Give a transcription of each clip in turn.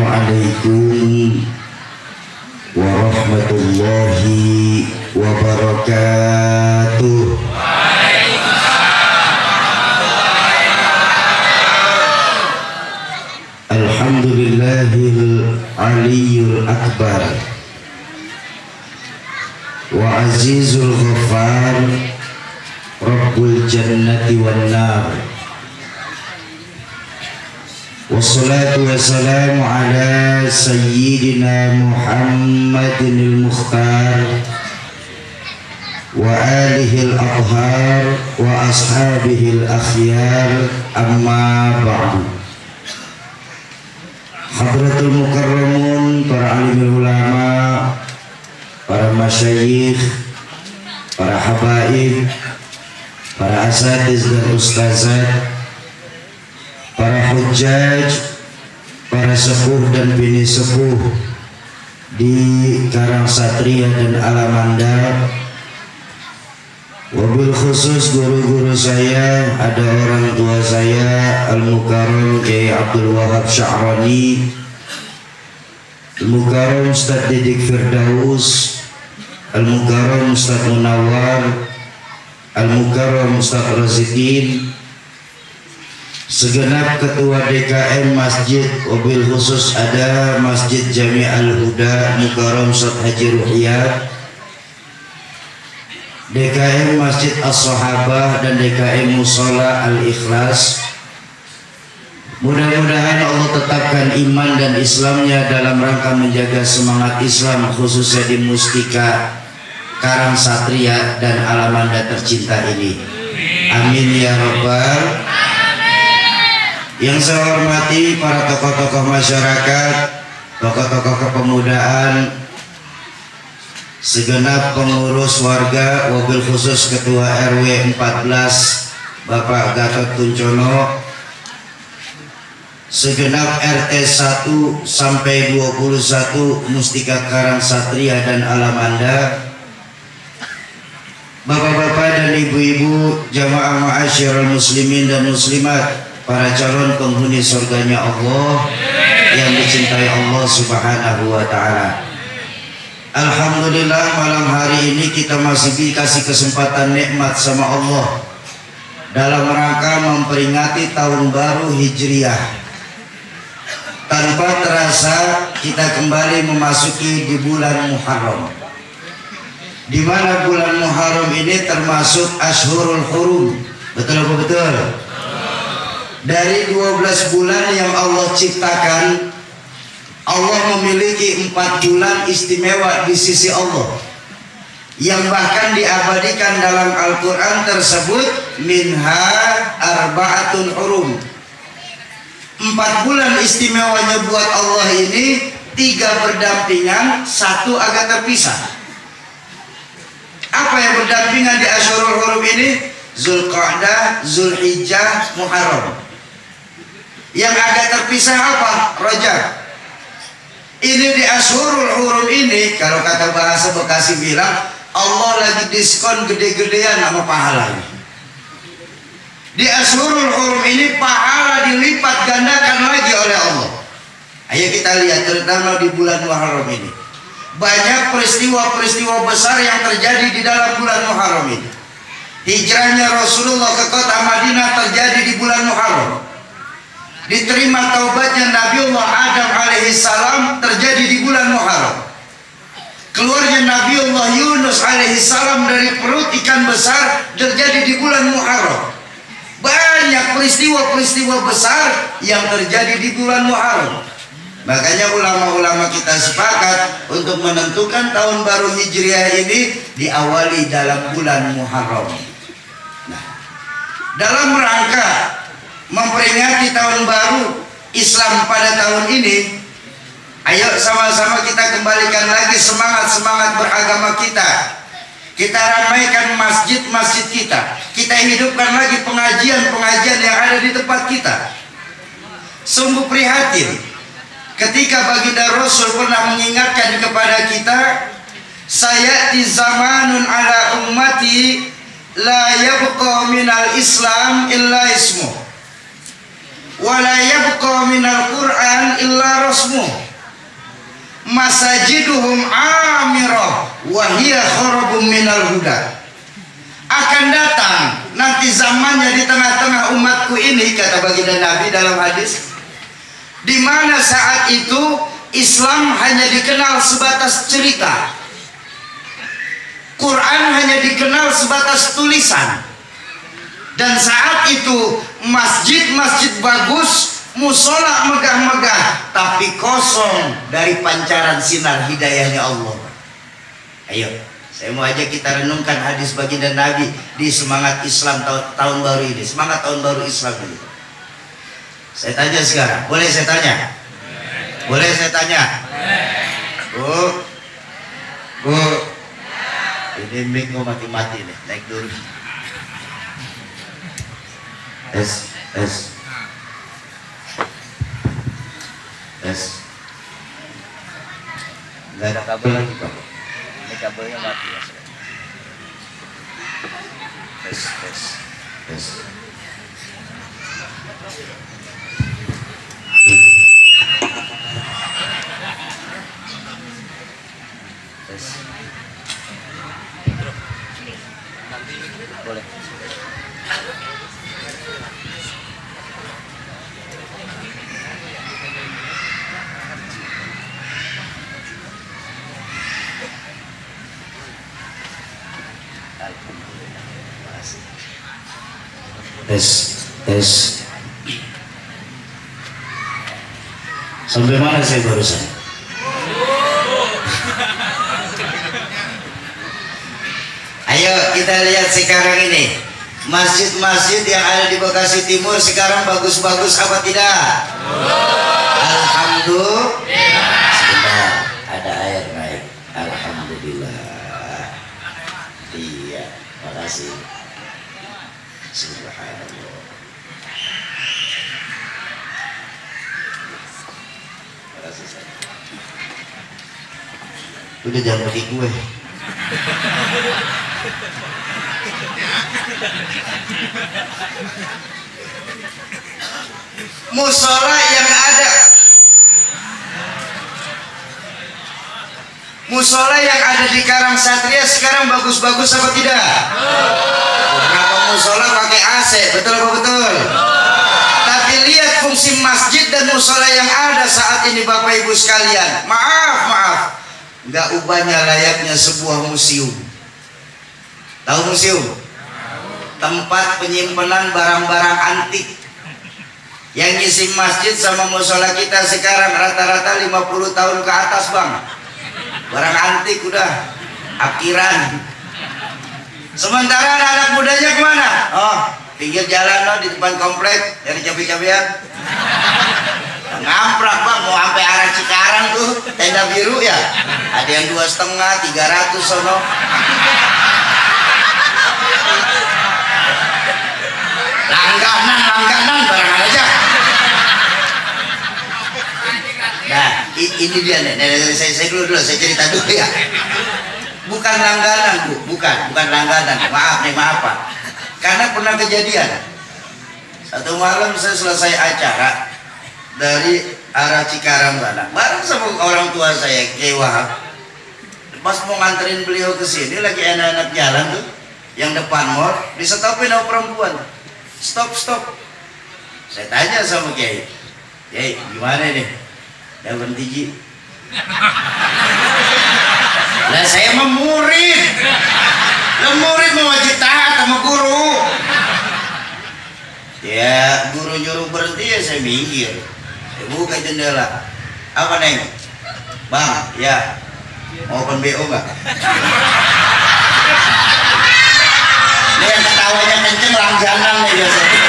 Assalamualaikum warahmatullahi wabarakatuh. Alhamdulillahil aliyyul akbar wa azizul ghaffar rabbul jannati wan nar. Wassalatu wassalamu ala sayyidina Muhammadinil Mukhtar wa alihil athhar wa ashabihil akhyar, amma ba'du. Hadratul mukarramun, para alimul ulama, para masyayikh, para habaib, para asatiz dan ustazat, para hujjaj, para sepuh dan bini sepuh di Karangsatria dan Alamanda, wabil khusus guru-guru saya, ada orang tua saya Al-Mukarram Kiai Abdul Wahab Sya'rani, Al-Mukarram Ustaz Didik Firdaus, Al-Mukarram Ustaz Munawar, Al-Mukarram Ustaz Razikin, segenap ketua DKM Masjid, wabil khusus ada Masjid Jami Al-Huda Mukarram Ustaz Haji Ruhiyat, DKM Masjid As-Sahabah dan DKM Mushola Al-Ikhlas. Mudah-mudahan Allah tetapkan iman dan Islamnya dalam rangka menjaga semangat Islam, khususnya di Mustika Karangsatria dan Alamanda tercinta ini. Amin ya rabbal. Yang saya hormati para tokoh-tokoh masyarakat, tokoh-tokoh kepemudaan, segenap pengurus warga, wabil khusus Ketua RW 14 Bapak Gatot Kuncono, segenap RT 1 sampai 21 Mustika Karangsatria dan Alamanda, bapak-bapak dan ibu-ibu, jamaah ma'asyiral muslimin dan muslimat, para calon penghuni surganya Allah yang dicintai Allah Subhanahu wa ta'ala. Alhamdulillah, malam hari ini kita masih dikasih kesempatan nikmat sama Allah dalam rangka memperingati tahun baru Hijriah. Tanpa terasa kita kembali memasuki di bulan Muharram, di mana bulan Muharram ini termasuk Ashhurul Hurum. Betul apa betul? Dari 12 bulan yang Allah ciptakan, Allah memiliki 4 bulan istimewa di sisi Allah, yang bahkan diabadikan dalam Al-Quran tersebut minha arba'atun hurum. 4 bulan istimewanya buat Allah ini, 3 berdampingan, 1 agak terpisah. Apa yang berdampingan di Ashhurul Hurum ini? Zulqa'dah, Zulhijjah, Muharram. Yang agak terpisah apa? Rajab. Ini di Ashhurul Hurum ini, kalau kata bahasa Bekasi bilang, Allah lagi diskon gede-gedean sama pahalanya. Di Ashhurul Hurum ini pahala dilipat gandakan lagi oleh Allah. Ayo kita lihat, terutama di bulan Muharram ini, banyak peristiwa-peristiwa besar yang terjadi di dalam bulan Muharram ini. Hijrahnya Rasulullah ke kota Madinah terjadi di bulan Muharram. Diterima taubatnya Nabiullah Adam alaihissalam terjadi di bulan Muharram. Keluarnya Nabiullah Yunus alaihissalam dari perut ikan besar terjadi di bulan Muharram. Banyak peristiwa-peristiwa besar yang terjadi di bulan Muharram. Makanya ulama-ulama kita sepakat untuk menentukan tahun baru Hijriah ini diawali dalam bulan Muharram. Nah, dalam rangka memperingati tahun baru Islam pada tahun ini, ayo sama-sama kita kembalikan lagi semangat-semangat beragama kita. Kita ramaikan masjid-masjid kita. Kita hidupkan lagi pengajian-pengajian yang ada di tempat kita. Sungguh prihatin ketika baginda Rasul pernah mengingatkan kepada kita, sayati zamanun ala ummati la yabqa minal Islam illa ismuh wa la yabqa minal Quran illa porosmu. Masajiduhum amirah wa hiya kharabum minal huda. Akan datang nanti zamannya di tengah-tengah umatku ini, kata baginda Nabi dalam hadis, di mana saat itu Islam hanya dikenal sebatas cerita, Quran hanya dikenal sebatas tulisan, dan saat itu masjid-masjid bagus, musola megah-megah, tapi kosong dari pancaran sinar hidayahnya Allah. Ayo, saya mau ajak kita renungkan hadis baginda Nabi di semangat Islam tahun baru ini, semangat tahun baru Islam ini. Saya tanya sekarang, boleh saya tanya? Boleh saya tanya? Bu, Bu, ini mic mau mati-mati nih, naik dulu. Tes, tes, tes. Nggak ada kabel lagi, Pak. Ini kabelnya mati ya. Tes, tes, tes. Tes. Boleh. Tes, tes. Sampai mana saya barusan? Ayo kita lihat sekarang ini, masjid-masjid yang ada di Bekasi Timur sekarang bagus-bagus apa tidak? Alhamdulillah. Sebentar, ada air naik. Alhamdulillah. Iya, makasih. Subhanallah. Makasih saya. Udah jangan pakai gue. Musola yang ada, musola yang ada di Karang Satria sekarang bagus-bagus apa tidak? Kenapa musola pakai AC? Betul apa betul? Tapi lihat fungsi masjid dan musola yang ada saat ini, Bapak Ibu sekalian. Maaf, nggak ubahnya layaknya sebuah museum. Tahu museum? Tempat penyimpanan barang-barang antik. Yang ngisi masjid sama musola kita sekarang rata-rata 50 tahun ke atas, Bang. Barang antik udah akiran. Sementara anak mudanya kemana? Oh, pinggir jalan loh, di depan komplek dari cabai-cabian. Ngamprak, Bang, mau sampai arah Cikarang tuh, tenda biru ya. Ada yang 2,5, 300 sono. Langganan barangan aja. Nah, ini dia nih. Saya dulu, saya cerita dulu ya. Bukan langganan, Bu, bukan langganan. Maaf Pak. Karena pernah kejadian. Satu malam saya selesai acara dari arah Cikarang sana, bareng sama orang tua saya, Kiai Wahab. Pas mau nganterin beliau ke sini, lagi anak-anak jalan tuh, yang depan mall, disetopin sama perempuan. Stop. Saya tanya sama Kiai, gimana nih? Udah berhenti, Ji? Lah saya mah murid. Lah murid mau wajib taat sama guru. Ya, guru nyuruh berhenti ya saya minggir. Saya buka jendela. Apa, Neng? Bang, ya. Mau open BO enggak? Ini yang ketawanya kenceng langganan nih biasanya.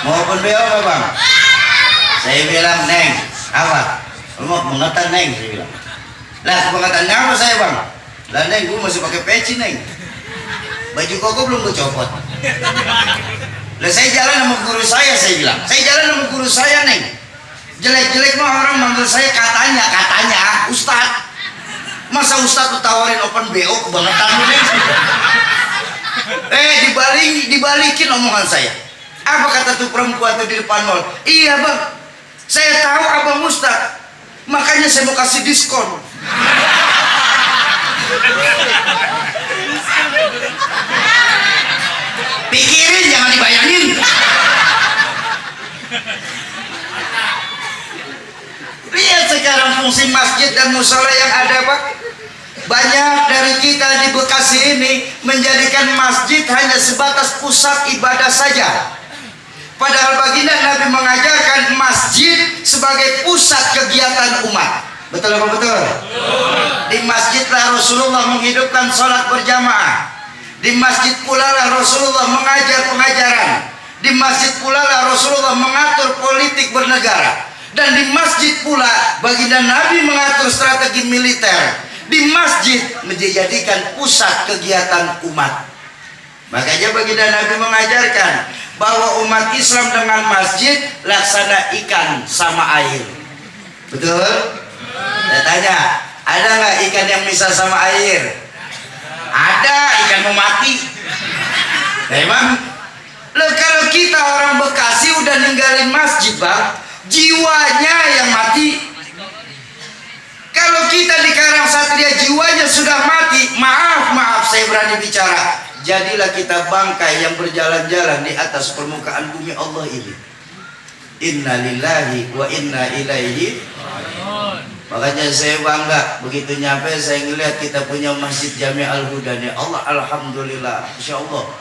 Mau open BO enggak, Bang? Saya bilang, Neng, apa? Lu mau pengetan, Neng? Saya bilang. Lah, pengetannya apa saya, Bang? Lah, Neng, gue masih pakai peci, Neng. Baju koko belum gue copot. Lah, saya jalan sama guru saya bilang. Saya jalan sama guru saya, Neng. Jelek-jelek mah orang manggil saya katanya, Ustadz. Masa Ustaz tuh tawarin open BO kebangetan lu nih. Dibalikin omongan saya. Apa kata tuh perempuan tuh di depan mall? Iya bang, saya tahu abang Ustaz, makanya saya mau kasih diskon. Pikirin, jangan dibayangin. Lihat sekarang fungsi masjid dan musola yang ada Pak. Banyak dari kita di Bekasi ini menjadikan masjid hanya sebatas pusat ibadah saja. Padahal baginda Nabi mengajarkan masjid sebagai pusat kegiatan umat. Betul apa betul? Di masjidlah Rasulullah menghidupkan sholat berjamaah. Di masjid pula lah Rasulullah mengajar pengajaran. Di masjid pula lah Rasulullah mengatur politik bernegara. Dan di masjid pula baginda Nabi mengatur strategi militer. Di masjid menjadikan pusat kegiatan umat. Makanya baginda Nabi mengajarkan bahwa umat Islam dengan masjid laksana ikan sama air. Betul? Saya tanya, ada nggak ikan yang bisa sama air? Ada, ikan mau mati. Memang, loh kalau kita orang Bekasi udah ninggalin masjid bang, jiwanya yang mati. Kalau kita di Karangsatria jiwanya sudah mati, maaf saya berani bicara, jadilah kita bangkai yang berjalan-jalan di atas permukaan bumi Allah ini. Inna lillahi wa inna ilaihi. Makanya saya bangga begitu nyampe saya ngelihat kita punya Masjid Jami Al-Huda. Allah, alhamdulillah, insya Allah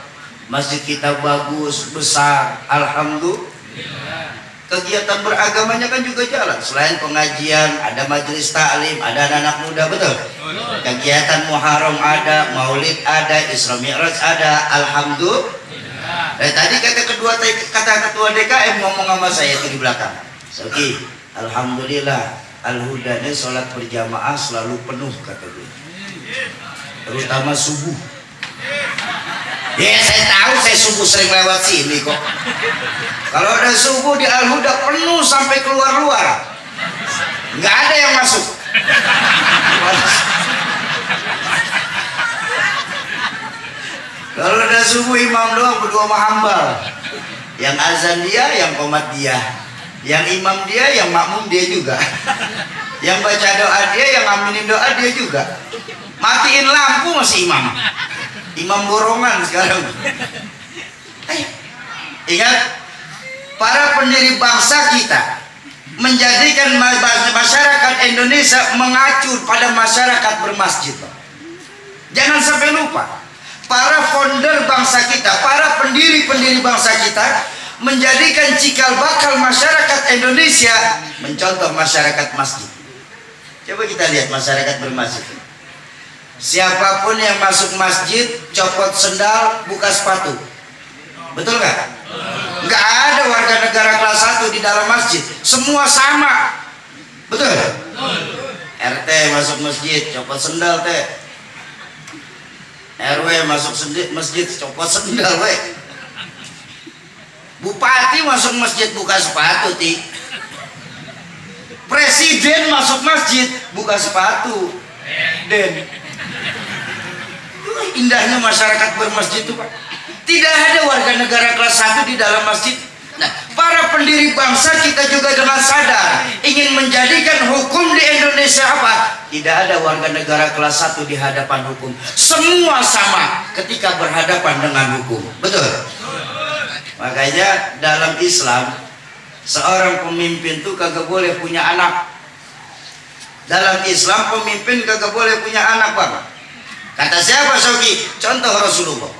masjid kita bagus, besar, alhamdulillah. Kegiatan beragamanya kan juga jalan. Selain pengajian, ada majelis taklim, ada anak-anak muda, betul? Kegiatan Muharram ada, Maulid ada, Isra Mi'raj ada, alhamdulillah. Tadi kata ketua DKM ngomong sama saya itu di belakang. Soki, alhamdulillah, Al-Huda ini sholat berjamaah selalu penuh kata dia. Terutama subuh. Ya saya tahu, saya subuh sering lewat sini kok. Kalau ada subuh di Al-Huda penuh sampai keluar-luar, nggak ada yang masuk. Kalau ada subuh imam doang berdua sama hambal. Yang azan dia, yang qomat dia. Yang imam dia, yang makmum dia juga. Yang baca doa dia, yang aminin doa dia juga. Matiin lampu masih imam. Imam borongan sekarang. Ingat, para pendiri bangsa kita menjadikan masyarakat Indonesia mengacu pada masyarakat bermasjid. Jangan sampai lupa, para founder bangsa kita, para pendiri bangsa kita menjadikan cikal bakal masyarakat Indonesia mencontoh masyarakat masjid. Coba kita lihat masyarakat bermasjid. Siapapun yang masuk masjid copot sendal, buka sepatu. Betul nggak? Nggak ada warga negara kelas 1 di dalam masjid. Semua sama. Betul? RT masuk masjid copot sendal teh. RW masuk masjid copot sendal we. Bupati masuk masjid buka sepatu ti. Presiden masuk masjid buka sepatu. Den. Indahnya masyarakat bermasjid itu Pak. Tidak ada warga negara kelas 1 di dalam masjid. Nah, para pendiri bangsa kita juga dengan sadar ingin menjadikan hukum di Indonesia apa? Tidak ada warga negara kelas 1 di hadapan hukum. Semua sama ketika berhadapan dengan hukum. Betul? Makanya dalam Islam seorang pemimpin tuh kagak boleh punya anak. Dalam Islam pemimpin kagak boleh punya anak Pak. Kata siapa Soki? Contoh Rasulullah.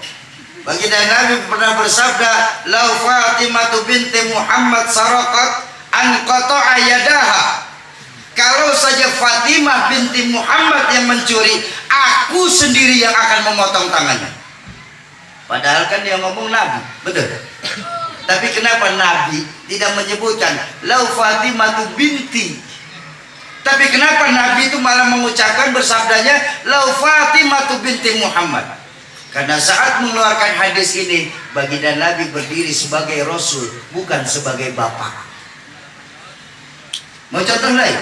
Baginda Nabi pernah bersabda, "Lau Fatimah binti Muhammad saraqat an qata'a yadaha." Kalau saja Fatimah binti Muhammad yang mencuri, aku sendiri yang akan memotong tangannya. Padahal kan dia ngomong Nabi, betul? Tapi kenapa Nabi tidak menyebutkan "Lau Fatimah binti"? Tapi kenapa Nabi itu malah mengucapkan bersabdanya "Lau Fatimah binti Muhammad"? Karena saat mengeluarkan hadis ini, baginda Nabi berdiri sebagai Rasul, bukan sebagai bapak. Mau contoh lain?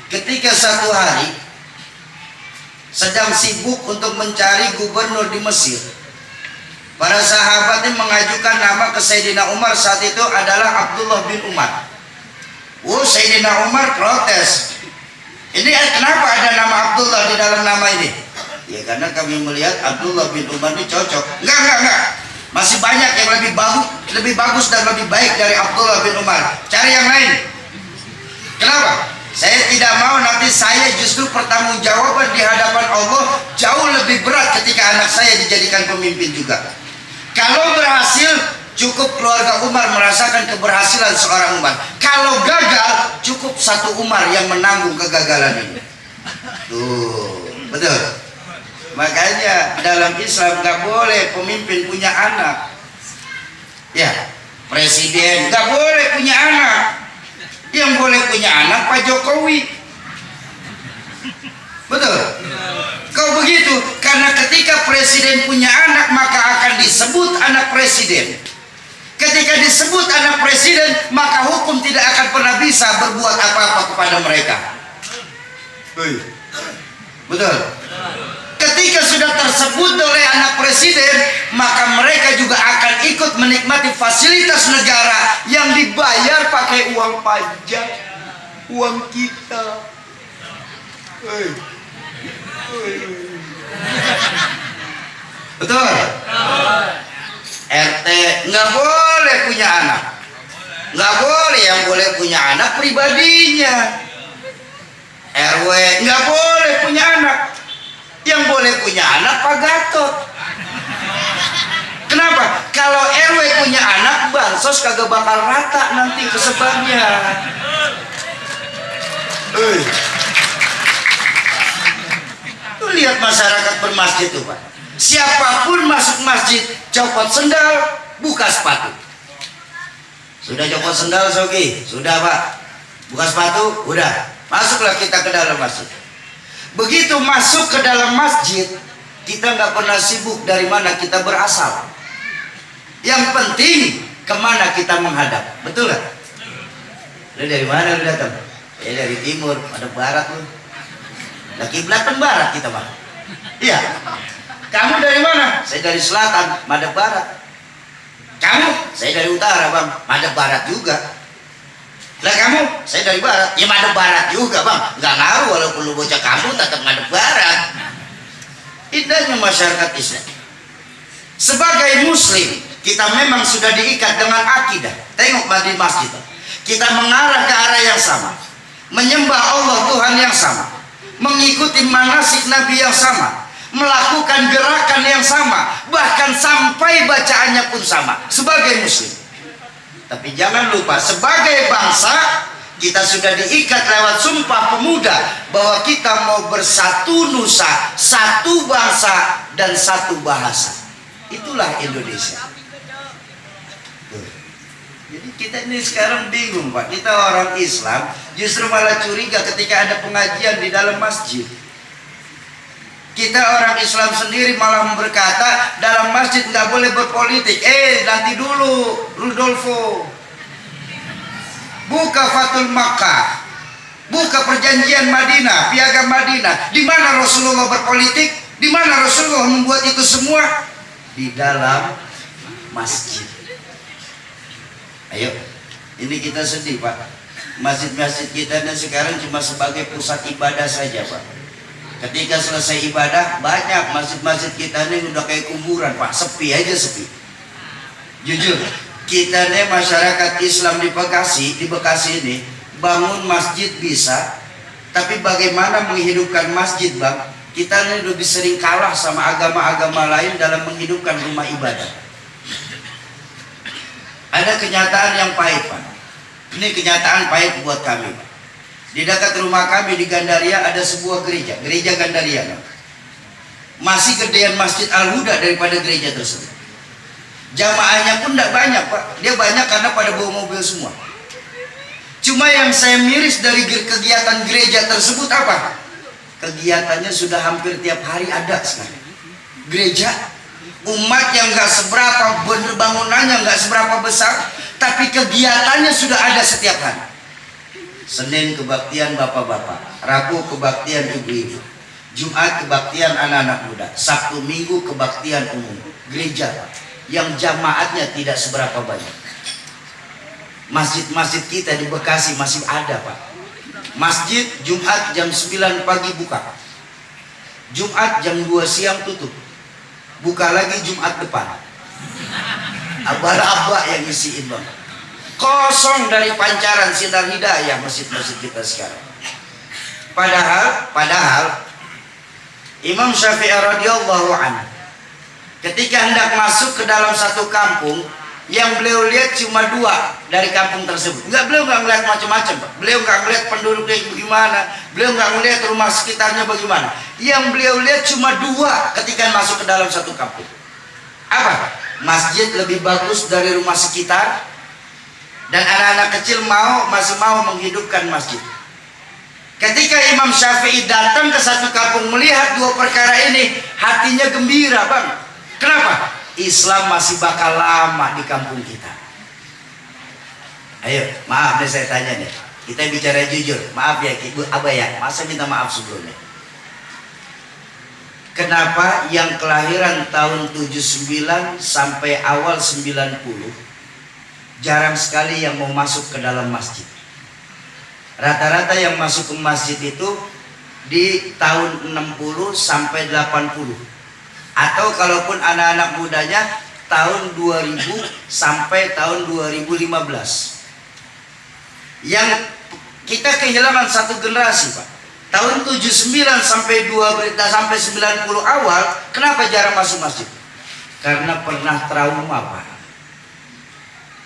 Ketika satu hari sedang sibuk untuk mencari gubernur di Mesir. Para sahabatnya mengajukan nama ke Sayyidina Umar, saat itu adalah Abdullah bin Umar. Sayyidina Umar protes. Ini kenapa ada nama Abdullah di dalam nama ini? Ya karena kami melihat Abdullah bin Umar ini cocok. Enggak. Masih banyak yang lebih bagus dan lebih baik dari Abdullah bin Umar. Cari yang lain. Kenapa? Saya tidak mau nanti saya justru pertanggungjawaban di hadapan Allah jauh lebih berat ketika anak saya dijadikan pemimpin juga. Kalau berhasil, cukup keluarga Umar merasakan keberhasilan seorang Umar. Kalau gagal, cukup satu Umar yang menanggung kegagalan ini. Tuh, betul. Makanya dalam Islam nggak boleh pemimpin punya anak. Ya, presiden nggak boleh punya anak. Yang boleh punya anak Pak Jokowi. Betul. Kau begitu, karena ketika presiden punya anak maka akan disebut anak presiden. Ketika disebut anak presiden maka hukum tidak akan pernah bisa berbuat apa-apa kepada mereka. Betul. Ketika sudah tersebut oleh anak presiden, maka mereka juga akan ikut menikmati fasilitas negara yang dibayar pakai uang pajak, uang kita. Betul. RT nggak boleh punya anak, nggak boleh. Yang boleh punya anak pribadinya. RW nggak boleh punya anak. Yang boleh punya anak Pak Gatot. Kenapa? Kalau RW punya anak, bansos kagak bakal rata nanti kesebarnya. Tuh lihat masyarakat bermasjid tuh Pak. Siapapun masuk masjid, copot sendal, buka sepatu. Sudah copot sendal, Sogi? Sudah Pak. Buka sepatu? Udah. Masuklah kita ke dalam masjid. Begitu masuk ke dalam masjid, kita nggak pernah sibuk dari mana kita berasal. Yang penting kemana kita menghadap. Betul nggak? Lu dari mana lu datang? Dari timur, madep barat lu. Nah, kiblatan barat kita Pak. Iya. Kamu dari mana? Saya dari selatan, madep barat. Kamu? Saya dari utara Bang, madep barat juga. Lah kamu? Saya dari barat. Ya madep barat juga Bang. Nggak ngaruh walaupun lu bocah kamu tetap madep barat. Indahnya masyarakat Islam. Sebagai muslim, kita memang sudah diikat dengan akidah. Tengok di masjid. Kita mengarah ke arah yang sama. Menyembah Allah Tuhan yang sama. Mengikuti manasik Nabi yang sama. Melakukan gerakan yang sama. Bahkan sampai bacaannya pun sama. Sebagai muslim. Tapi jangan lupa, sebagai bangsa kita sudah diikat lewat Sumpah Pemuda bahwa kita mau bersatu nusa, satu bangsa dan satu bahasa. Itulah Indonesia. Jadi kita ini sekarang bingung Pak. Kita orang Islam justru malah curiga ketika ada pengajian di dalam masjid. Kita orang Islam sendiri malah berkata dalam masjid nggak boleh berpolitik. Nanti dulu Rudolfo. Buka Fatul Makkah. Buka perjanjian Madinah, Piagam Madinah. Di mana Rasulullah berpolitik? Di mana Rasulullah membuat itu semua? Di dalam masjid. Ayo, ini kita sedih Pak. Masjid-masjid kita dan sekarang cuma sebagai pusat ibadah saja Pak. Ketika selesai ibadah, banyak masjid-masjid kita ini udah kayak kuburan Pak, sepi aja sepi. Jujur, kita nih masyarakat Islam di Bekasi ini bangun masjid bisa, tapi bagaimana menghidupkan masjid Bang? Kita ini lebih sering kalah sama agama-agama lain dalam menghidupkan rumah ibadah. Ada kenyataan yang pahit Pak. Ini kenyataan pahit buat kami Pak. Di dekat rumah kami di Gandaria ada sebuah gereja, gereja Gandaria. Masih gedean Masjid Al-Huda daripada gereja tersebut. Jamaahnya pun tidak banyak Pak. Dia banyak karena pada bawa mobil semua. Cuma yang saya miris dari kegiatan gereja tersebut apa? Kegiatannya sudah hampir tiap hari ada sekarang. Gereja, umat yang nggak seberapa, bangunannya nggak seberapa besar, tapi kegiatannya sudah ada setiap hari. Senin kebaktian bapak-bapak, Rabu kebaktian ibu-ibu, Jumat kebaktian anak-anak muda, Sabtu Minggu kebaktian umum gereja, Pak, yang jamaatnya tidak seberapa banyak. Masjid-masjid kita di Bekasi masih ada, Pak. Masjid Jumat jam 9 pagi buka, Jumat jam 2 siang tutup, buka lagi Jumat depan. Abah-abah yang isiin, Bang. Kosong dari pancaran sinar hidayah masjid-masjid kita sekarang. Padahal Imam Syafi'i radhiyallahu anhu ketika hendak masuk ke dalam satu kampung, yang beliau lihat cuma 2 dari kampung tersebut. Beliau nggak melihat macam-macam, Pak. Beliau nggak melihat penduduknya bagaimana, beliau nggak melihat rumah sekitarnya bagaimana. Yang beliau lihat cuma 2 ketika masuk ke dalam satu kampung. Apa? Masjid lebih bagus dari rumah sekitar, dan anak-anak kecil masih mau menghidupkan masjid. Ketika Imam Syafi'i datang ke satu kampung melihat 2 perkara ini, hatinya gembira, Bang. Kenapa? Islam masih bakal lama di kampung kita. Ayo, maaf deh saya tanya nih. Kita bicara jujur. Maaf ya, Ibu Abah ya. Masa minta maaf sebelumnya. Kenapa yang kelahiran tahun 79 sampai awal 90 jarang sekali yang mau masuk ke dalam masjid? Rata-rata yang masuk ke masjid itu di tahun 60 sampai 80. Atau kalaupun anak-anak mudanya tahun 2000 sampai tahun 2015. Yang kita kehilangan satu generasi, Pak. Tahun 79 sampai 90 awal, kenapa jarang masuk masjid? Karena pernah trauma, Pak.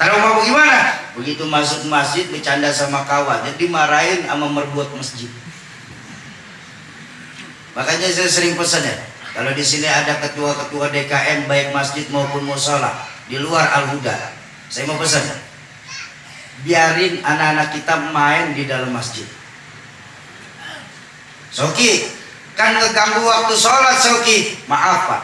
Trauma bagaimana? Begitu masuk masjid bercanda sama kawan, jadi dimarahin sama merbuat masjid. Makanya saya sering pesan ya, kalau di sini ada ketua-ketua DKM baik masjid maupun mushola di luar Al-Huda, saya mau pesan, biarin anak-anak kita main di dalam masjid. Soki, kan ngeganggu waktu sholat, Soki. Maaf, Pak,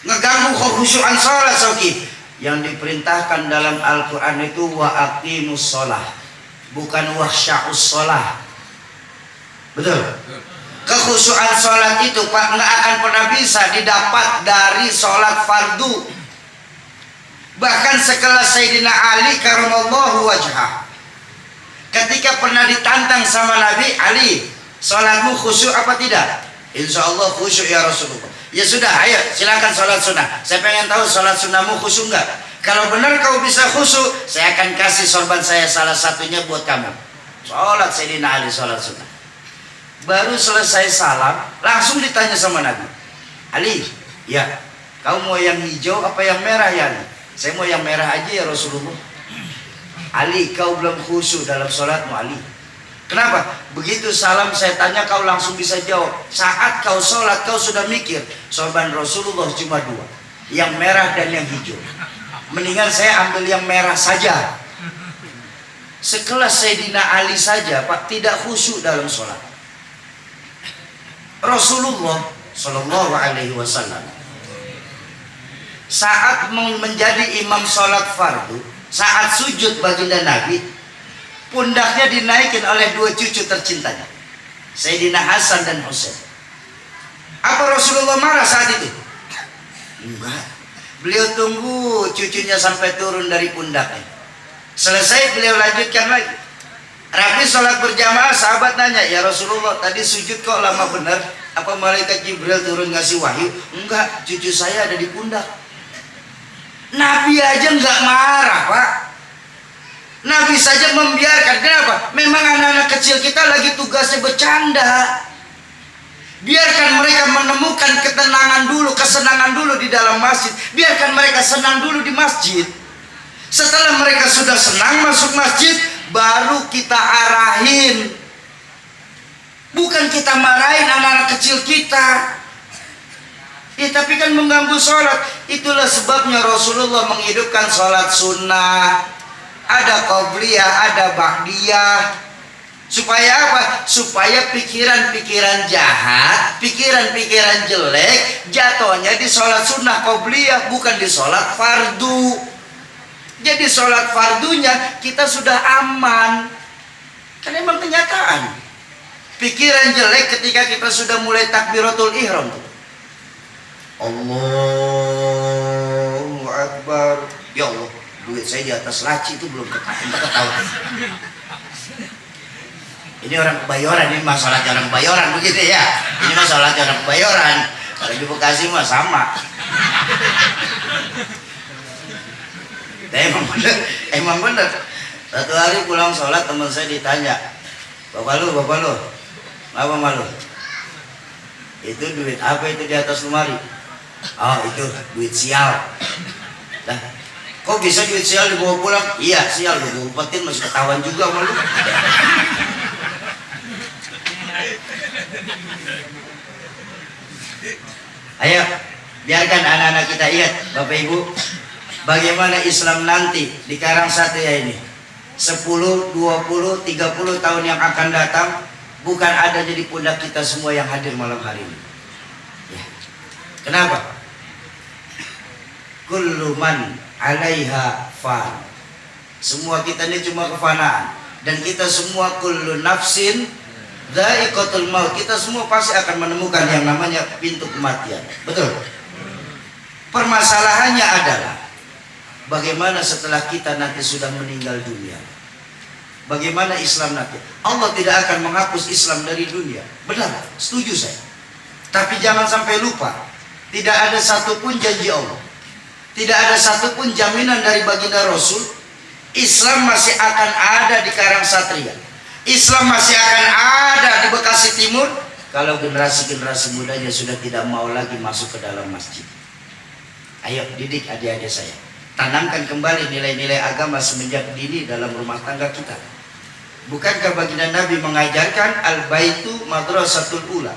ngeganggu kekhusyuan sholat, Soki. Yang diperintahkan dalam Al-Quran itu wa aqimus sholah, bukan wahsya'us sholah. Betul? Kekhusyuan sholat itu, Pak, nggak akan pernah bisa didapat dari sholat fardu. Bahkan sekelas Sayyidina Ali karamallahu wajhah, ketika pernah ditantang sama Nabi, Ali, sholatmu khusyuk apa tidak? Insya Allah khusyuk ya Rasulullah. Ya sudah, ayo silakan sholat sunnah. Saya pengen tahu sholat sunnahmu khusyuk enggak? Kalau benar kau bisa khusyuk, saya akan kasih sorban saya salah satunya buat kamu. Sholat Sayyidina Ali, sholat sunnah. Baru selesai salam, langsung ditanya sama Nabi, Ali, ya, kau mau yang hijau apa yang merah ya Ali? Saya mau yang merah aja ya Rasulullah. Ali, kau belum khusyuk dalam sholatmu, Ali. Kenapa? Begitu salam saya tanya kau langsung bisa jawab. Saat kau sholat kau sudah mikir, sorban Rasulullah cuma 2, yang merah dan yang hijau. Mendingan saya ambil yang merah saja. Sekelas Sayyidina Ali saja, Pak, tidak khusyuk dalam sholat. Rasulullah Shallallahu Alaihi Wasallam saat menjadi imam sholat fardu, saat sujud baginda Nabi, pundaknya dinaikin oleh 2 cucu tercintanya, Sayyidina Hasan dan Husain. Apa Rasulullah marah saat itu? Enggak. Beliau tunggu cucunya sampai turun dari pundaknya. Selesai beliau lanjutkan lagi. Rabi sholat berjamaah, sahabat nanya, ya Rasulullah tadi sujud kok lama benar? Apa malaikat Jibril turun ngasih wahyu? Enggak, cucu saya ada di pundak. Nabi aja enggak marah, Pak. Nabi saja membiarkan. Kenapa? Memang anak-anak kecil kita lagi tugasnya bercanda. Biarkan mereka menemukan ketenangan dulu, kesenangan dulu di dalam masjid. Biarkan mereka senang dulu di masjid. Setelah mereka sudah senang masuk masjid, baru kita arahin. Bukan kita marahin anak-anak kecil kita. Ya, tapi kan mengganggu sholat. Itulah sebabnya Rasulullah menghidupkan sholat sunnah. Ada qobliyah, ada ba'diyah. Supaya apa? Supaya pikiran-pikiran jahat, pikiran-pikiran jelek jatuhnya di sholat sunnah qobliyah, bukan di sholat fardu. Jadi sholat fardunya kita sudah aman. Kan emang kenyataan. Pikiran jelek ketika kita sudah mulai takbiratul ihram. Allahu Akbar. Ya Allah, duit saya di atas laci itu belum ketahuan. Ini orang Kebayoran, ini masalah orang Kebayoran begitu ya. Ini masalah orang Kebayoran. Kalau di Bekasi mah sama. Emang bener. Satu hari pulang sholat teman saya ditanya, bapak lu, apa malu? Itu duit apa itu di atas lemari? Oh itu duit sial. Nah, kok bisa duit sial dibawa pulang? Iya sial, lu umpetin masih ketahuan juga malu. Ayo, biarkan anak-anak kita ingat, Bapak Ibu, bagaimana Islam nanti di Karangsatria ini 10, 20, 30 tahun yang akan datang bukan ada jadi pundak kita semua yang hadir malam hari ini ya. Kenapa? Kullu man 'alaiha fan. Semua kita ini cuma kefanaan, dan kita semua kullu nafsin dha'iqatul maut. Kita semua pasti akan menemukan yang namanya pintu kematian. Betul? Permasalahannya adalah bagaimana setelah kita nanti sudah meninggal dunia. Bagaimana Islam nanti? Allah tidak akan menghapus Islam dari dunia. Benar, setuju saya. Tapi jangan sampai lupa, tidak ada satupun janji Allah, tidak ada satupun jaminan dari baginda Rasul, Islam masih akan ada di Karangsatria, Islam masih akan ada di Bekasi Timur kalau generasi-generasi mudanya sudah tidak mau lagi masuk ke dalam masjid. Ayo didik adik-adik saya, tanamkan kembali nilai-nilai agama semenjak dini dalam rumah tangga kita. Bukankah baginda Nabi mengajarkan al-baitu madrasatul ula,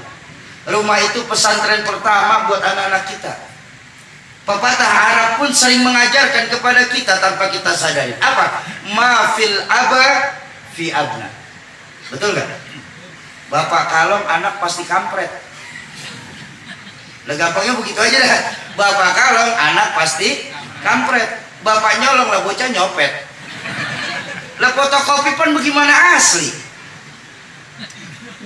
rumah itu pesantren pertama buat anak-anak kita. Pepatah Arab pun sering mengajarkan kepada kita tanpa kita sadari. Apa? Ma fil aba fi abna. Betul gak? Bapak kalong anak pasti kampret. Lah gampangnya begitu aja dah. Bapak kalong anak pasti kampret. Bapak nyolong lah bocah nyopet. Lah fotokopi pun bagaimana asli.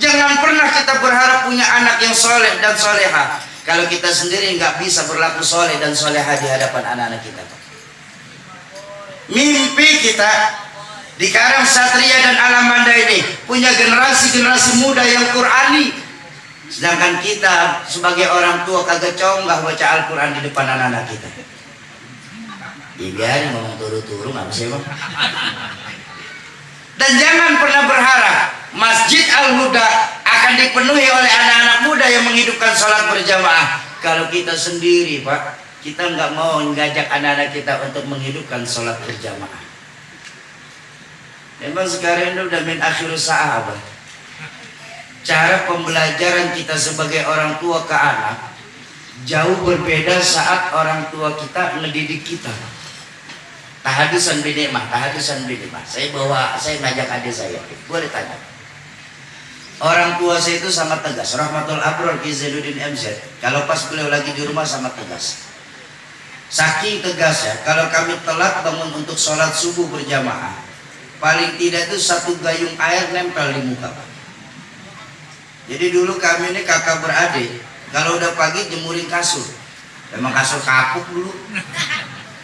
Jangan pernah kita berharap punya anak yang soleh dan soleha kalau kita sendiri nggak bisa berlaku soleh dan soleha di hadapan anak-anak kita. Mimpi kita di Karangsatria dan Alamanda ini punya generasi-generasi muda yang Qurani, sedangkan kita sebagai orang tua kagak conggah baca Al-Quran di depan anak-anak kita. Ya biarin ngomong turu-turu nggak bisa bang. Dan jangan pernah berharap Masjid Al-Huda akan dipenuhi oleh anak-anak muda yang menghidupkan sholat berjamaah kalau kita sendiri, Pak, kita nggak mau mengajak anak-anak kita untuk menghidupkan sholat berjamaah. Memang sekarang ini udah min akhir sahabat. Cara pembelajaran kita sebagai orang tua ke anak jauh berbeda saat orang tua kita ngedidik kita. Tahadusan binikmah, tahadusan binikmah. Saya ngajak adik saya, boleh tanya. Orang tua saya itu sangat tegas. Rahmatul Abror Ki Zainuddin MZ, kalau pas beliau lagi di rumah sangat tegas. Saking tegas ya, kalau kami telat bangun untuk sholat subuh berjamaah, paling tidak itu 1 gayung air nempel di muka, Pak. Jadi dulu kami ini kakak beradik, kalau udah pagi jemurin kasur. Memang kasur kapuk dulu.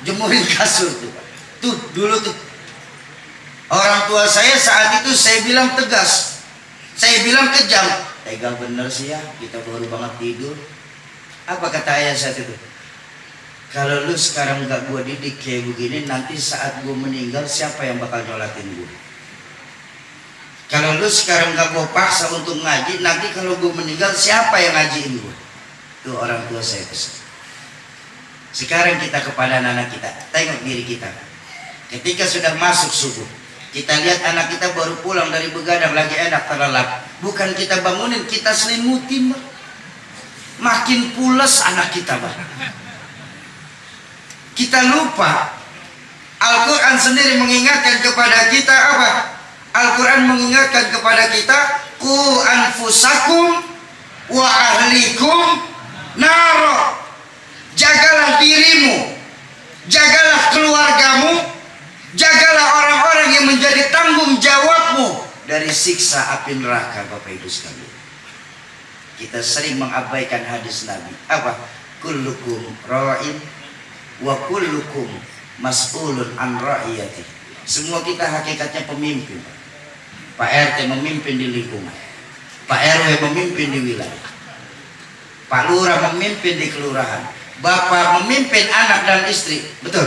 Jemurin kasur tuh, Pak. Tuh dulu tuh orang tua saya saat itu saya bilang tegas, saya bilang kejam. Tega bener sih ya, kita baru banget tidur. Apa kata ayah saat itu? Kalau lu sekarang gak gua didik kayak begini, nanti saat gua meninggal siapa yang bakal nyolatin gua? Kalau lu sekarang gak gua paksa untuk ngaji, nanti kalau gua meninggal siapa yang ngajiin gua? Itu orang tua saya pesan. Sekarang kita kepada anak kita, tengok diri kita. Ketika sudah masuk subuh, kita lihat anak kita baru pulang dari begadang, lagi enak terlelap. Bukan kita bangunin, kita selimutin, Bang. Makin pules anak kita, Bang. Kita lupa. Al-Quran sendiri mengingatkan kepada kita apa? Al-Quran mengingatkan kepada kita, Qu anfusakum wa ahlikum naro. Jagalah dirimu, jagalah keluargamu, jagalah orang-orang yang menjadi tanggung jawabmu dari siksa siksa api neraka. Bapak Ibu sekalian, kita sering mengabaikan hadis Nabi. Apa? Kullukum ra'in wa kullukum mas'ulun an ra'iyati. Semua kita hakikatnya pemimpin. Pak RT memimpin di lingkungan, Pak RW memimpin di wilayah, Pak Lurah memimpin di kelurahan, Bapak memimpin anak dan istri. Betul?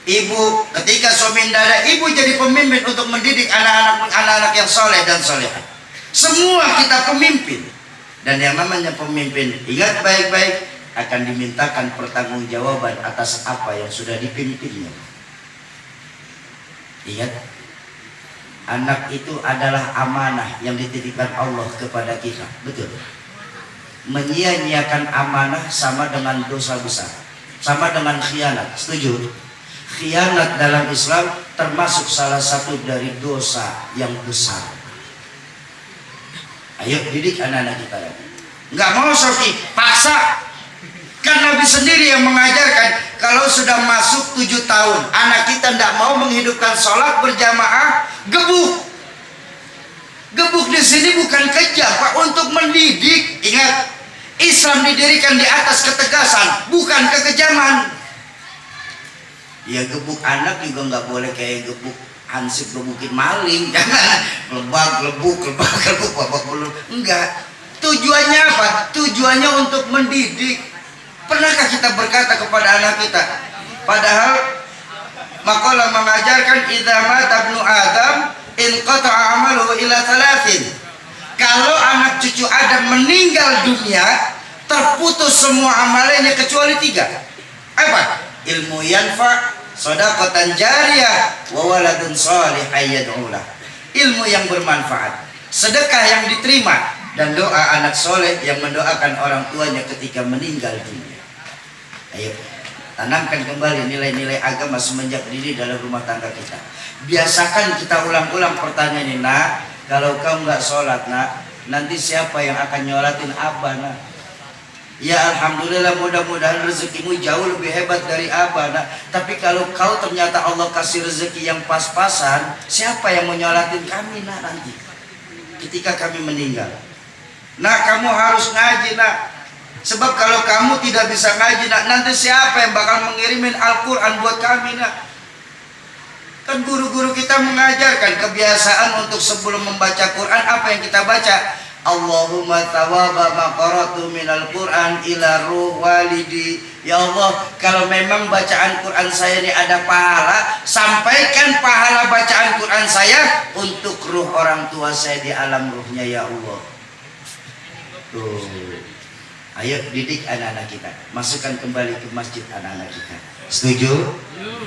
Ibu ketika suami tidak ada, ibu jadi pemimpin untuk mendidik anak-anak yang soleh dan soleha. Semua kita pemimpin. Dan yang namanya pemimpin, ingat baik-baik, akan dimintakan pertanggungjawaban atas apa yang sudah dipimpinnya. Ingat, anak itu adalah amanah yang dititipkan Allah kepada kita. Betul? Menyia-nyiakan amanah sama dengan dosa besar, sama dengan khianat. Setuju? Khianat dalam Islam termasuk salah satu dari dosa yang besar. Ayo didik anak-anak kita ya. Nggak mau Sofi, paksa. Kan Nabi sendiri yang mengajarkan, kalau sudah masuk 7 tahun anak kita tidak mau menghidupkan sholat berjamaah, gebuk. Gebuk di sini bukan kejam, Pak, untuk mendidik. Ingat, Islam didirikan di atas ketegasan, bukan kekejaman. Ya gebuk anak juga nggak boleh kayak gebuk hansip gebukin maling, jangan lebuk, babak belur. Enggak. Tujuannya apa? Tujuannya untuk mendidik. Pernahkah kita berkata kepada anak kita? Padahal maqalah mengajarkan idza mata ibnu Adam inqata'a amaluhu ila 3. Kalau anak cucu Adam meninggal dunia, terputus semua amalnya kecuali 3. Apa? Ilmu yanfa, shadaqatan jariyah, wa waladun shalih yad'ulah. Ilmu yang bermanfaat, sedekah yang diterima, dan doa anak soleh yang mendoakan orang tuanya ketika meninggal dunia. Ayo, tanamkan kembali nilai-nilai agama semenjak dini dalam rumah tangga kita. Biasakan kita ulang-ulang pertanyaan ini, nak, kalau kau nggak sholat, nak, nanti siapa yang akan nyolatin abah, nak? Ya alhamdulillah, mudah-mudahan rezekimu jauh lebih hebat dari abah, nak. Tapi kalau kau ternyata Allah kasih rezeki yang pas-pasan, siapa yang mau nyolatin kami, nak, nanti ketika kami meninggal? Nak, kamu harus ngaji, nak. Sebab kalau kamu tidak bisa ngaji, nak, nanti siapa yang bakal mengirimin Al-Quran buat kami, nak? Kan guru-guru kita mengajarkan kebiasaan untuk sebelum membaca Quran, apa yang kita baca? Allahumma tawaba ma qara'tu minal Quran ila ruh walidi. Ya Allah, kalau memang bacaan Quran saya ini ada pahala, sampaikan pahala bacaan Quran saya untuk ruh orang tua saya di alam ruhnya, ya Allah. Tuh. Ayo didik anak-anak kita, masukkan kembali ke masjid anak-anak kita. Setuju?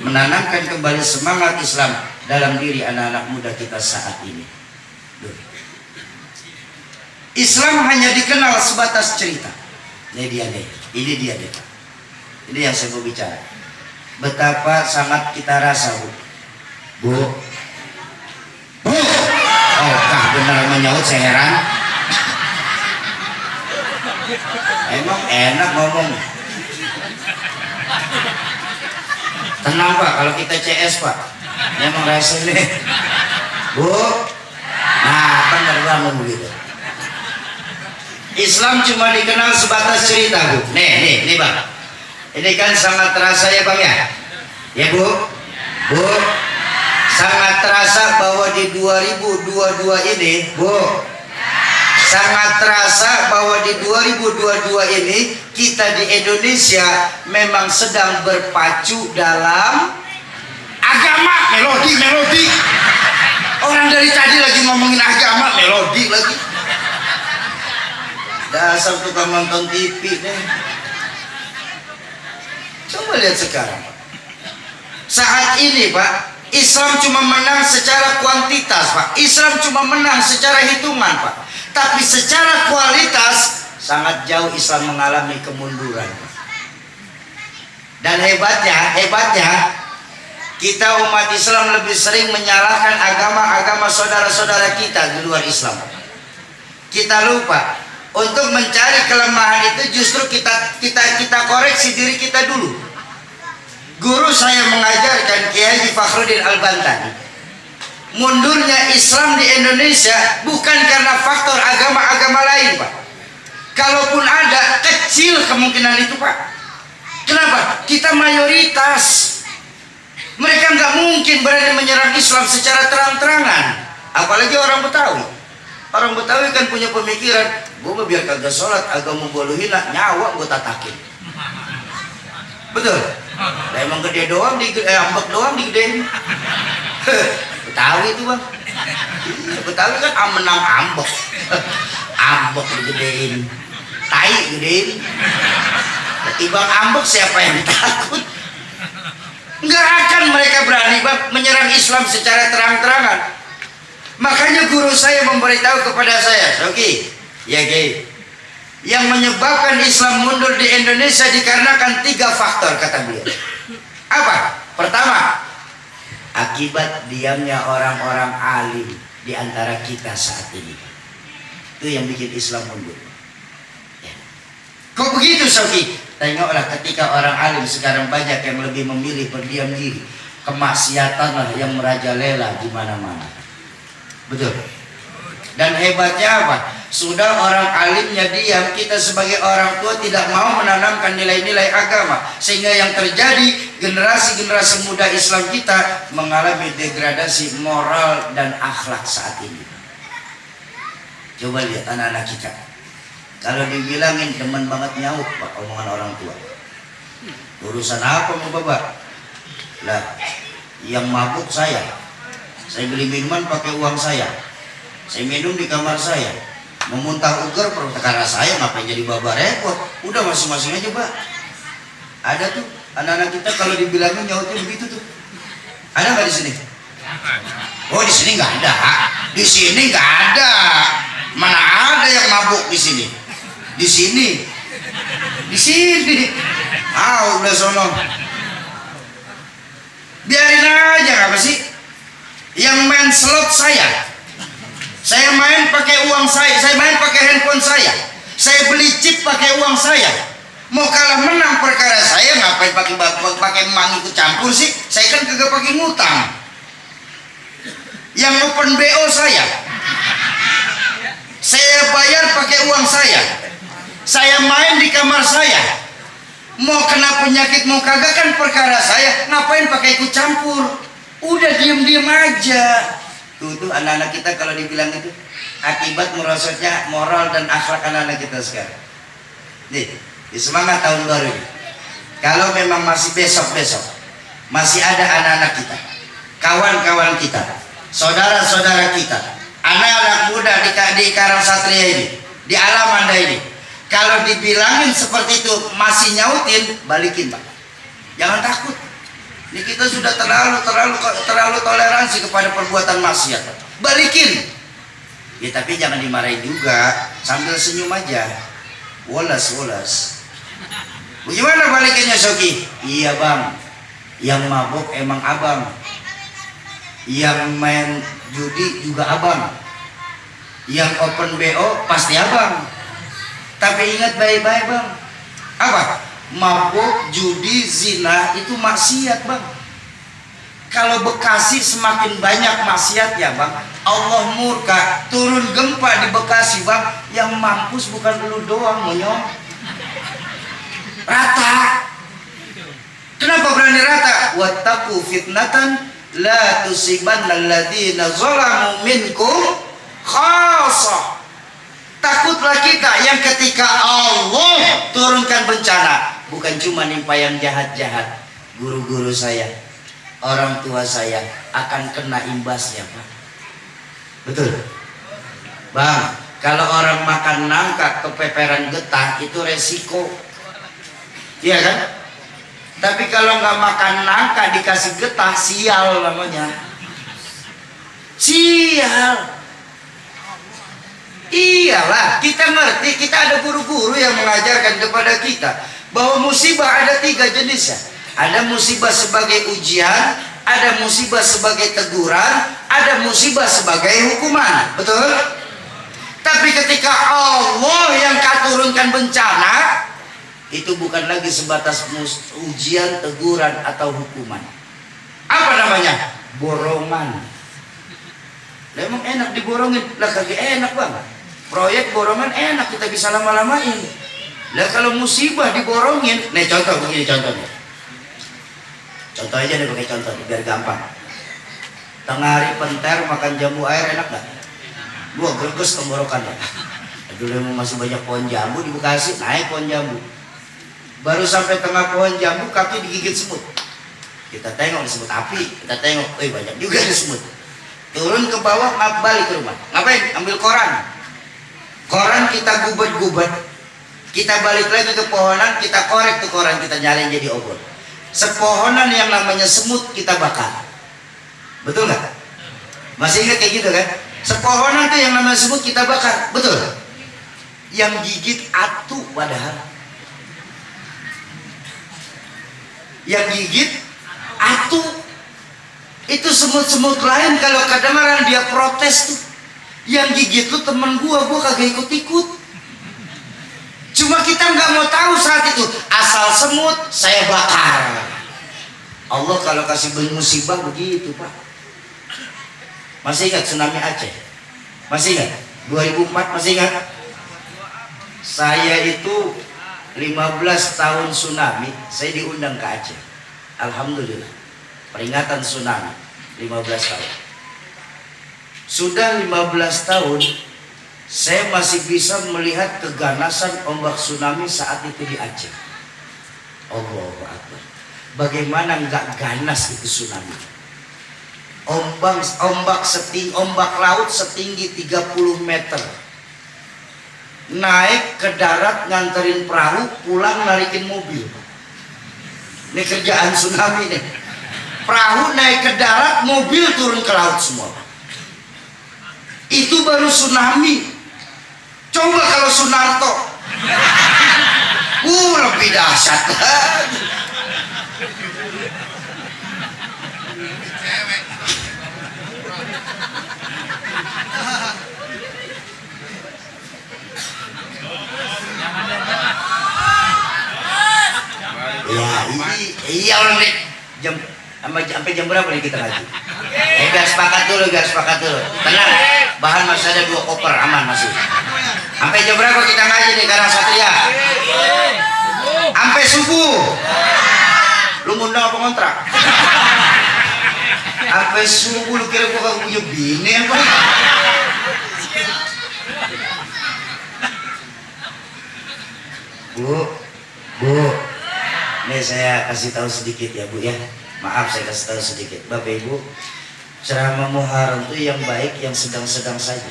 Menanamkan kembali semangat Islam dalam diri anak-anak muda kita saat ini. Duh. Islam hanya dikenal sebatas cerita. Ini dia deh, ini dia deh. Ini yang saya mau bicara. Betapa sangat kita rasa, Bu. Bu. Bu. Oh, kah benar menyaut, saya heran. Emang enak ngomong. Tenang Pak, kalau kita CS Pak, emang rasanya. Bu, nah benar banget begitu. Islam cuma dikenal sebatas cerita, Bu. Nih Bang, ini kan sangat terasa ya Bang ya. Ya Bu, Bu, sangat terasa bahwa di 2022 ini, Bu, sangat terasa bahwa di 2022 ini kita di Indonesia memang sedang berpacu dalam agama. Melodi. Orang dari tadi lagi ngomongin agama, melodi lagi. Dasar tukang nonton TV deh. Coba lihat sekarang, saat ini Pak, Islam cuma menang secara kuantitas Pak. Islam cuma menang secara hitungan Pak. Tapi secara kualitas sangat jauh Islam mengalami kemunduran. Dan hebatnya kita umat Islam lebih sering menyalahkan agama-agama saudara-saudara kita di luar Islam. Kita lupa untuk mencari kelemahan itu, justru kita koreksi diri kita dulu. Guru saya mengajarkan, Kiai Fakhruddin Al-Bantani, mundurnya Islam di Indonesia bukan karena faktor agama-agama lain, Pak. Kalaupun ada, kecil kemungkinan itu, Pak. Kenapa? Kita mayoritas. Mereka nggak mungkin berani menyerang Islam secara terang-terangan. Apalagi orang Betawi. Orang Betawi kan punya pemikiran, gue mau biar kagak sholat, agama gue lu hina, nyawa gue tatakin. Betul? Nah, emang gede doang, ambek doang digedein. Betawi itu, Bang. Betawi kan menang ambek. Ambek digedein, tai gedein. Ketimbang ambek siapa yang takut? Nggak akan mereka berani, Bang, menyerang Islam secara terang-terangan. Makanya guru saya memberitahu kepada saya, Oki, ya Ki, yang menyebabkan Islam mundur di Indonesia dikarenakan 3 faktor, kata beliau. Apa? Pertama, akibat diamnya orang-orang alim di antara kita saat ini. Itu yang bikin Islam mundur. Ya. Kok begitu, Sofi? Tengoklah, ketika orang alim sekarang banyak yang lebih memilih berdiam diri, kemaksiatanlah yang merajalela di mana-mana. Betul. Dan hebatnya apa? Sudah orang alimnya diam, kita sebagai orang tua tidak mau menanamkan nilai-nilai agama, sehingga yang terjadi generasi-generasi muda Islam kita mengalami degradasi moral dan akhlak saat ini. Coba lihat anak-anak kita, kalau dibilangin demen banget nyaut, Pak, omongan orang tua. Urusan apa mau bapak? Lah, yang mabuk saya beli minuman pakai uang saya minum di kamar saya, memuntah ugar perkara saya, ngapain jadi baba repot? Udah masing-masing aja, Pak. Ada tuh anak-anak kita kalau dibilangin nyautnya begitu tuh. Ada nggak di sini? Oh, di sini nggak ada. Di sini nggak ada. Mana ada yang mabuk di sini? Di sini. Di sini. Ah, udah sono. Biarin aja, apa sih? Yang main slot saya main pakai uang saya main pakai handphone saya beli chip pakai uang saya. Mau kalah menang perkara saya, ngapain pakai mang ikut campur sih? Saya kan kagak pakai ngutang. Yang open BO saya bayar pakai uang saya main di kamar saya. Mau kena penyakit mau kagak kan perkara saya, ngapain pakai ikut campur? Udah diem-diem aja. Tuh anak-anak kita kalau dibilang itu akibat merosotnya moral dan akhlak anak-anak kita sekarang. Nih, di semangat tahun baru ini, kalau memang masih besok-besok masih ada anak-anak kita, kawan-kawan kita, saudara-saudara kita, anak-anak muda di Karang Satria ini, di alam Anda ini, kalau dibilangin seperti itu masih nyautin, balikin, Pak. Jangan takut. Ini kita sudah terlalu toleransi kepada perbuatan maksiat. Balikin. Ya tapi jangan dimarahin juga, sambil senyum aja. Wolas. Bagaimana balikinnya, Soki? Iya, Bang. Yang mabuk emang abang. Yang main judi juga abang. Yang open BO pasti abang. Tapi ingat baik-baik, Bang. Apa? Mabuk, judi, zina itu maksiat, Bang. Kalau Bekasi semakin banyak maksiatnya, Bang, Allah murka, turun gempa di Bekasi, Bang. Yang mampus bukan lu doang, monyong. Rata. Kenapa berani rata? Wattaqu fitnatan la tusibanna alladziina zalamu minkum khassah. Takutlah kita yang ketika Allah turunkan bencana, bukan cuma nimpa yang jahat-jahat. Guru-guru saya, orang tua saya akan kena imbasnya, Pak. Betul, Bang. Kalau orang makan nangka kepeperan getah itu resiko, iya kan? Tapi kalau nggak makan nangka dikasih getah, sial namanya. Sial. Iyalah, kita ngerti, kita ada guru-guru yang mengajarkan kepada kita bahwa musibah ada 3 jenis ya. Ada musibah sebagai ujian, ada musibah sebagai teguran, ada musibah sebagai hukuman. Betul? Tapi ketika Allah yang turunkan bencana, itu bukan lagi sebatas ujian, teguran, atau hukuman. Apa namanya? Borongan. Lah emang enak diborongin, lah kagak enak bang. Proyek borongan enak, kita bisa lama-lamain. Lah kalau musibah diborongin, nih contoh begini contohnya. Contoh aja deh pakai contoh biar gampang. Tengah hari penter makan jambu air enak gak? Gua greges tenggorokannya. Dulu emang masih banyak pohon jambu di Bekasi, naik pohon jambu. Baru sampai tengah pohon jambu kaki digigit semut. Kita tengok semut api, kita tengok, banyak juga ada semut. Turun ke bawah, balik ke rumah. Ngapain? Ambil koran. Koran kita gubat-gubat. Kita balik lagi ke pohonan, kita korek tuh koran, kita nyalain jadi obor. Sepohonan yang namanya semut kita bakar. Betul nggak? Masih ingat kayak gitu kan? Sepohonan tuh yang namanya semut kita bakar. Betul? Yang gigit atu padahal. Yang gigit atu. Itu semut-semut lain kalau kadang-kadang dia protes tuh. Yang gigit lu temen gua kagak ikut-ikut. Cuma kita nggak mau tahu saat itu. Asal semut saya bakar. Allah kalau kasih musibah begitu pak. Masih ingat tsunami Aceh? Masih ingat? 2004 masih ingat? Saya itu 15 tahun tsunami, saya diundang ke Aceh. Alhamdulillah. Peringatan tsunami 15 tahun. Sudah 15 tahun saya masih bisa melihat keganasan ombak tsunami saat itu di Aceh. Allahu Akbar. Bagaimana nggak ganas itu tsunami? Ombak laut setinggi 30 meter. Naik ke darat nganterin perahu, pulang narikin mobil. Ini kerjaan tsunami nih. Perahu naik ke darat, mobil turun ke laut semua. Itu baru tsunami. Coba kalau Sunarto, lebih dahsyat lagi. Iya orang nih jam sampai jam berapa nih kita ngaji? Biar sepakat dulu. Tenang, bahan masih ada 2 koper aman masih. Sampai jam berapa kita ngaji nih Karang Satria? Sampai subuh. Lu ngundang apa kontrak? Sampai subuh lu kira gua kagak punya bini apa? Bu, nih saya kasih tahu sedikit ya Bu ya. Maaf saya kasih tahu sedikit. Bapak Ibu, ceramah Muharram itu yang baik yang sedang-sedang saja.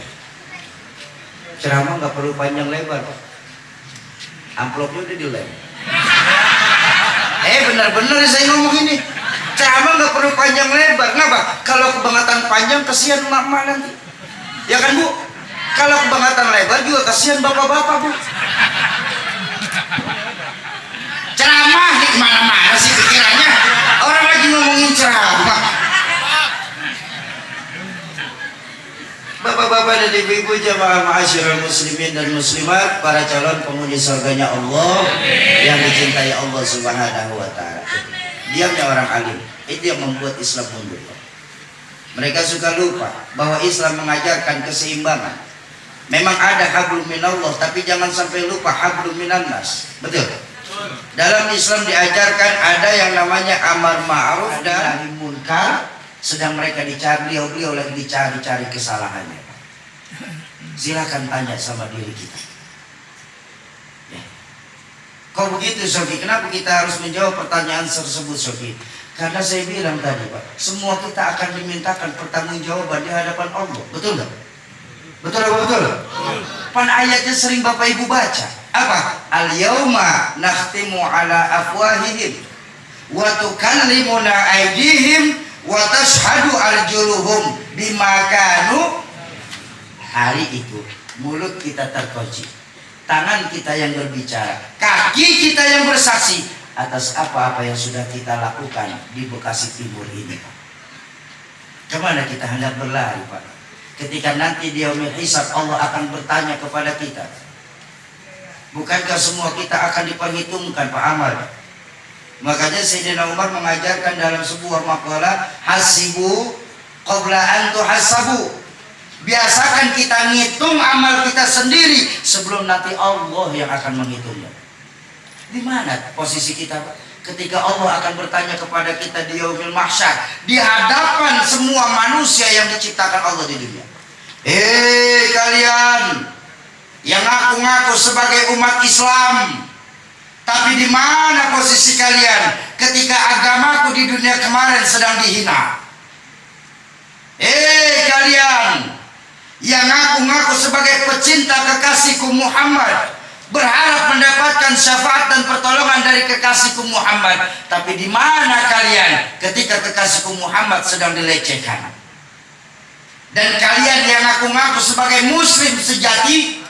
Ceramah nggak perlu panjang lebar Pak. Amplopnya udah dilem. Benar-benar saya ngomong ini. Ceramah nggak perlu panjang lebar. Kenapa? Kalau kebangetan panjang kasihan emak-emak nanti. Ya kan Bu? Kalau kebangetan lebar juga kasihan bapak-bapak Bu. Ceramah nih kemana-mana sih pikirannya. Orang lagi ngomongin ceramah. Bapak-bapak dan ibu-ibu jamaah ma'asyiral muslimin dan muslimat, para calon penghuni surganya Allah yang dicintai Allah Subhanahu wa taala. Diamnya orang alim itu yang membuat Islam mundur. Mereka suka lupa bahwa Islam mengajarkan keseimbangan. Memang ada hablum minallah, tapi jangan sampai lupa hablum minannas. Betul? Dalam Islam diajarkan ada yang namanya amar ma'ruf dan nahi munkar. Sedang mereka dicari, beliau lagi dicari-cari kesalahannya. Silakan tanya sama diri kita. Ya. Kok begitu Sofi? Kenapa kita harus menjawab pertanyaan tersebut Sofi? Karena saya bilang tadi Pak, semua kita akan dimintakan pertanggungjawaban di hadapan Allah. Betul nggak? Betul apa betul? Pan ayatnya sering Bapak Ibu baca. Apa? Al-yauma nakhtimu ala afwahihim wa tukallimuna aydihim wa tashhadu arjuluhum bima kanu. Hari itu mulut kita terkunci, tangan kita yang berbicara, kaki kita yang bersaksi atas apa-apa yang sudah kita lakukan di Bekasi Timur ini. Kemana kita hendak berlari Pak? Ketika nanti di yaumil hisab Allah akan bertanya kepada kita, bukankah semua kita akan diperhitungkan Pak amal? Makanya Sayyidina Umar mengajarkan dalam sebuah makalah, hasibu qabla an tuhasabu. Biasakan kita ngitung amal kita sendiri sebelum nanti Allah yang akan menghitungnya. Di mana posisi kita, Pak? Ketika Allah akan bertanya kepada kita di yaumil mahsyar, di hadapan semua manusia yang diciptakan Allah di dunia. Kalian yang ngaku-ngaku sebagai umat Islam, tapi di mana posisi kalian ketika agamaku di dunia kemarin sedang dihina? Kalian yang ngaku-ngaku sebagai pecinta kekasihku Muhammad, berharap mendapatkan syafaat dan pertolongan dari kekasihku Muhammad, tapi di mana kalian ketika kekasihku Muhammad sedang dilecehkan? Dan kalian yang ngaku-ngaku sebagai muslim sejati,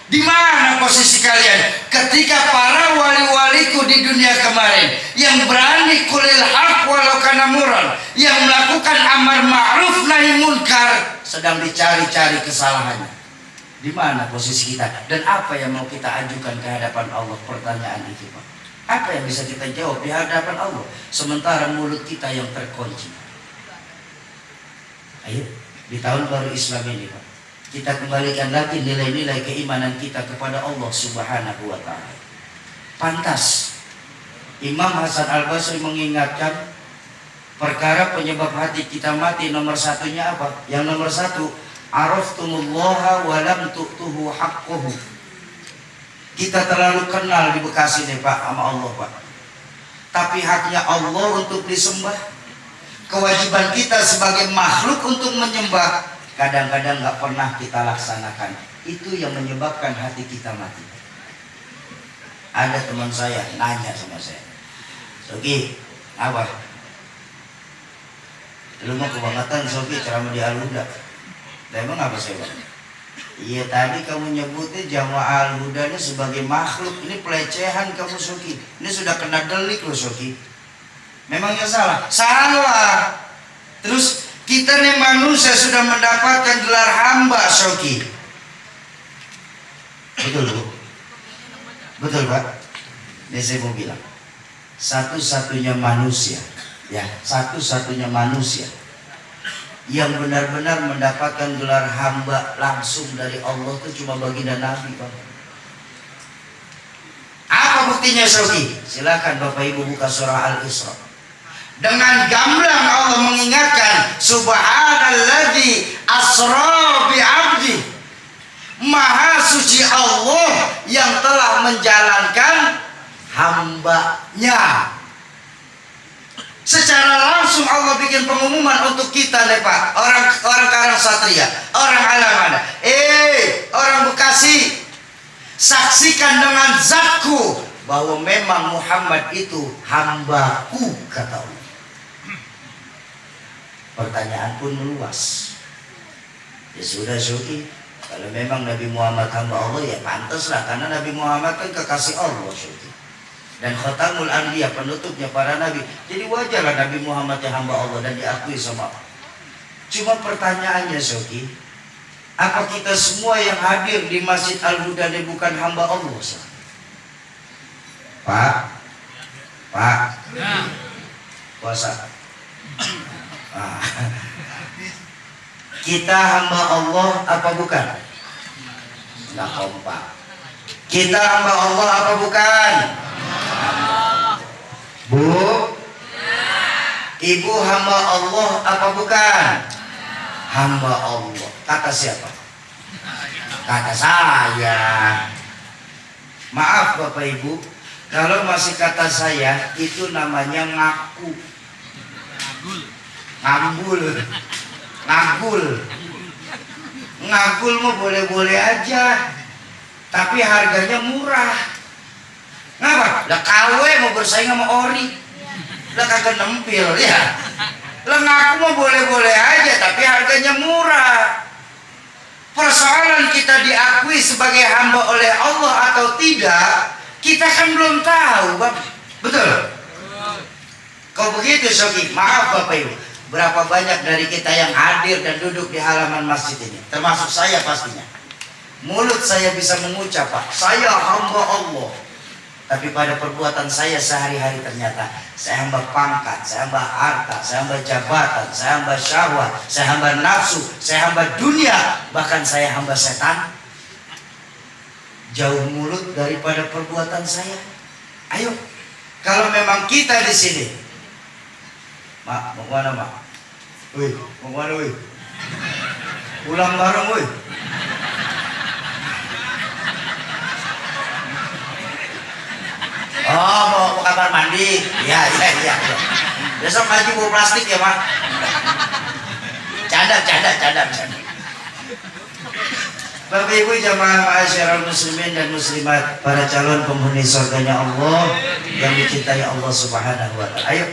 di mana posisi kalian ketika para wali-waliku di dunia kemarin yang berani kulil haq walau kana muran, yang melakukan amar ma'ruf nahi munkar, sedang dicari-cari kesalahannya? Di mana posisi kita? Dan apa yang mau kita ajukan ke hadapan Allah? Pertanyaan itu, Pak. Apa yang bisa kita jawab di hadapan Allah sementara mulut kita yang terkunci? Ayo, di tahun baru Islam ini, Pak, kita kembalikan lagi nilai-nilai keimanan kita kepada Allah Subhanahu wa ta'ala. Pantas Imam Hasan Al-Basri mengingatkan perkara penyebab hati kita mati, nomor satunya apa? Yang nomor satu, araftumullaha wa lam tu'tuhu haqqahu. Kita terlalu kenal di Bekasi nih, Pak, sama Allah, Pak. Tapi haknya Allah untuk disembah, kewajiban kita sebagai makhluk untuk menyembah, kadang-kadang gak pernah kita laksanakan. Itu yang menyebabkan hati kita mati. Ada teman saya nanya sama saya, Soki, apa? Lu mau kebangetan, Soki, ceramah di Al-Huda. Emang apa saya, Bang? Iya, tadi kamu nyebutnya jamaah Al-Huda ini sebagai makhluk. Ini pelecehan kamu, Soki. Ini sudah kena delik loh, Soki. Memangnya salah? Salah. Terus kita nih manusia sudah mendapatkan gelar hamba, Soki. Betul, Bu? Betul, Pak? Ini saya mau bilang, satu-satunya manusia, ya, satu-satunya manusia yang benar-benar mendapatkan gelar hamba langsung dari Allah itu cuma baginda Nabi, Pak. Apa buktinya, Soki? Silakan Bapak Ibu buka surah Al-Isra. Dengan gamblang Allah mengingatkan, subhanalladzi asra bi 'abdi. Maha suci Allah yang telah menjalankan hambanya. Secara langsung Allah bikin pengumuman untuk kita nih, Pak. Orang Karang Satria, orang Alamanda, orang Bekasi, saksikan dengan zatku bahwa memang Muhammad itu hambaku, kata Allah. Pertanyaan pun meluas. Ya sudah, Syuki, kalau memang Nabi Muhammad hamba Allah, ya pantaslah, karena Nabi Muhammad kan kekasih Allah, Syuki, dan khatamul anbiya, penutupnya para nabi. Jadi wajarlah Nabi Muhammad yang hamba Allah dan diakui sama Allah. Cuma pertanyaannya, Syuki, apa kita semua yang hadir di Masjid Al-Huda ini bukan hamba Allah, Syuki? Pak, puasa. Kita hamba Allah apa bukan? Nggak kompak. Kita hamba Allah apa bukan? Bu, Ibu hamba Allah apa bukan? Hamba Allah. Kata siapa? Kata saya. Maaf Bapak Ibu, kalau masih kata saya, itu namanya ngaku. Ngagul mah boleh-boleh aja, tapi harganya murah. Ngapa? Lah KW mau bersaing sama ori, lah kagak nempil ya. Lah ngaku mah boleh-boleh aja, tapi harganya murah. Persoalan kita diakui sebagai hamba oleh Allah atau tidak, kita kan belum tahu, Bang. Betul? Kalau begitu, Soki, maaf Bapak Ibu, berapa banyak dari kita yang hadir dan duduk di halaman masjid ini, termasuk saya pastinya. Mulut saya bisa mengucap, Pak, saya hamba Allah. Tapi pada perbuatan saya sehari-hari ternyata saya hamba pangkat, saya hamba harta, saya hamba jabatan, saya hamba syahwat, saya hamba nafsu, saya hamba dunia, bahkan saya hamba setan. Jauh mulut daripada perbuatan saya. Ayo, kalau memang kita di sini, Mak, mau kemana Mak? Wih, mau kemana wih? Pulang bareng wih. Oh, mau ke kamar mandi? Iya. Besok ngaji bawa plastik ya, Mak. Canda. Bapak Ibu jamaah ma'asyiral muslimin dan muslimat, para calon penghuni surganya Allah yang dicintai Allah Subhanahu wa taala. Ayo.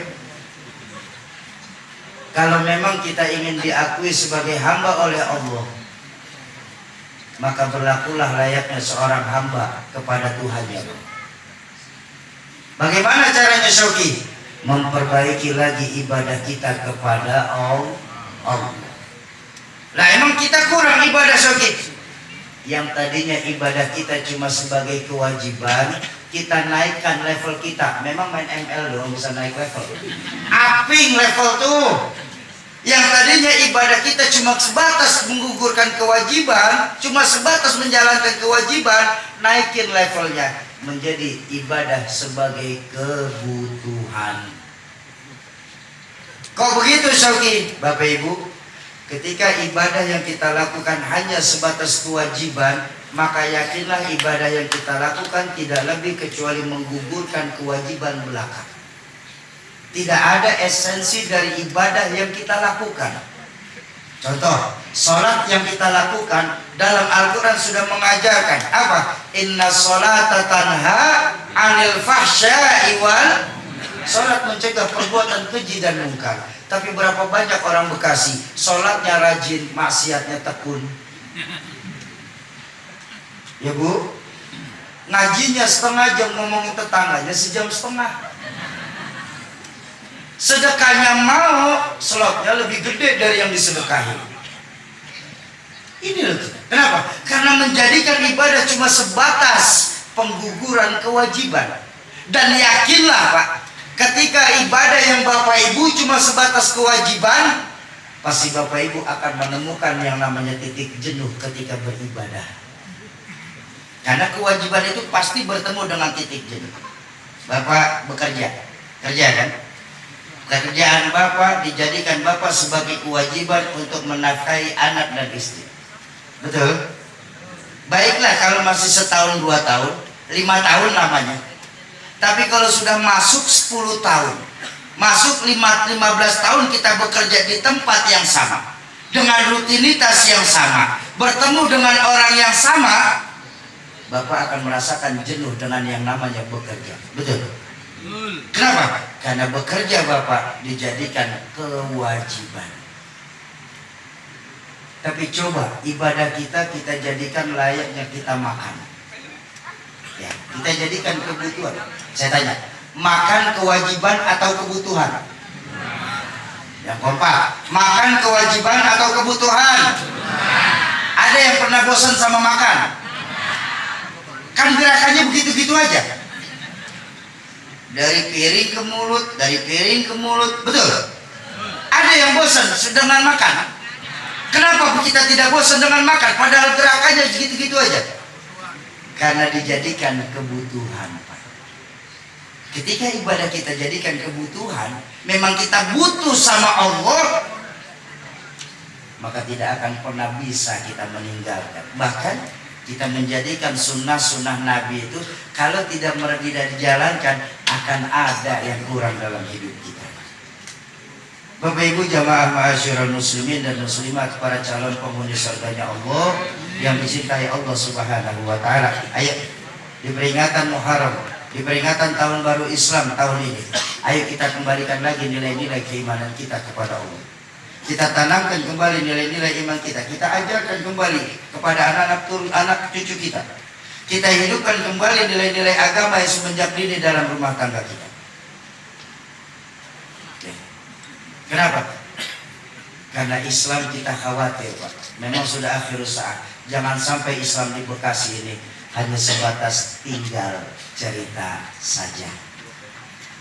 Kalau memang kita ingin diakui sebagai hamba oleh Allah, maka berlakulah layaknya seorang hamba kepada Tuhannya. Bagaimana caranya Syauki? Memperbaiki lagi ibadah kita kepada Allah. Nah, emang kita kurang ibadah Syauki? Yang tadinya ibadah kita cuma sebagai kewajiban, kita naikkan level kita. Memang main ML dong bisa naik level. Upping level tuh. Yang tadinya ibadah kita cuma sebatas menggugurkan kewajiban, cuma sebatas menjalankan kewajiban, naikin levelnya menjadi ibadah sebagai kebutuhan. Kok begitu Syauki? Bapak Ibu, ketika ibadah yang kita lakukan hanya sebatas kewajiban, maka yakinlah ibadah yang kita lakukan tidak lebih kecuali menggugurkan kewajiban belaka. Tidak ada esensi dari ibadah yang kita lakukan. Contoh, sholat yang kita lakukan dalam Al-Quran sudah mengajarkan apa? Inna sholata tanha anil fahsya'i wal. Sholat mencegah perbuatan keji dan mungkar. Tapi berapa banyak orang Bekasi sholatnya rajin, maksiatnya tekun. Ya Bu, ngajinya setengah jam, ngomongin tetangganya sejam setengah. Sedekahnya mau, slotnya lebih gede dari yang disedekahi. Ini loh. Kenapa? Karena menjadikan ibadah cuma sebatas pengguguran kewajiban. Dan yakinlah Pak, ketika ibadah yang Bapak Ibu cuma sebatas kewajiban, pasti Bapak Ibu akan menemukan yang namanya titik jenuh ketika beribadah. Karena kewajiban itu pasti bertemu dengan titik jenuh. Bapak bekerja, kerja kan? Pekerjaan Bapak dijadikan Bapak sebagai kewajiban untuk menafkahi anak dan istri. Betul? Baiklah kalau masih setahun, 2 tahun, 5 tahun lamanya. Tapi kalau sudah masuk 10 tahun, masuk 15 tahun kita bekerja di tempat yang sama, dengan rutinitas yang sama, bertemu dengan orang yang sama, Bapak akan merasakan jenuh dengan yang namanya bekerja. Betul? Kenapa? Karena bekerja Bapak dijadikan kewajiban. Tapi coba ibadah kita jadikan layaknya kita makan. Ya, kita jadikan kebutuhan. Saya tanya, makan kewajiban atau kebutuhan? Yang kompak, makan kewajiban atau kebutuhan? Ada yang pernah bosan sama makan? Kan gerakannya begitu-gitu aja. Dari piring ke mulut, dari piring ke mulut, betul? Ada yang bosan dengan makan. Kenapa kita tidak bosan dengan makan? Padahal gerakannya gitu-gitu aja. Karena dijadikan kebutuhan. Ketika ibadah kita jadikan kebutuhan, memang kita butuh sama Allah, maka tidak akan pernah bisa kita meninggalkan. Bahkan kita menjadikan sunnah-sunnah Nabi itu kalau tidak dijalankan akan ada yang kurang dalam hidup kita. Bapak Ibu jamaah ma'asyiral muslimin dan muslimat, para calon penghuni surganya Allah yang dicintai Allah Subhanahu wa taala. Ayo di peringatan Muharram, di peringatan tahun baru Islam tahun ini, ayo kita kembalikan lagi nilai-nilai keimanan kita kepada Allah. Kita tanamkan kembali nilai-nilai iman kita. Kita ajarkan kembali kepada anak cucu kita. Kita hidupkan kembali nilai-nilai agama yang semenjak dini dalam rumah tangga kita. Kenapa? Karena Islam kita khawatir Pak. Memang sudah akhir saat. Jangan sampai Islam di Bekasi ini hanya sebatas tinggal cerita saja.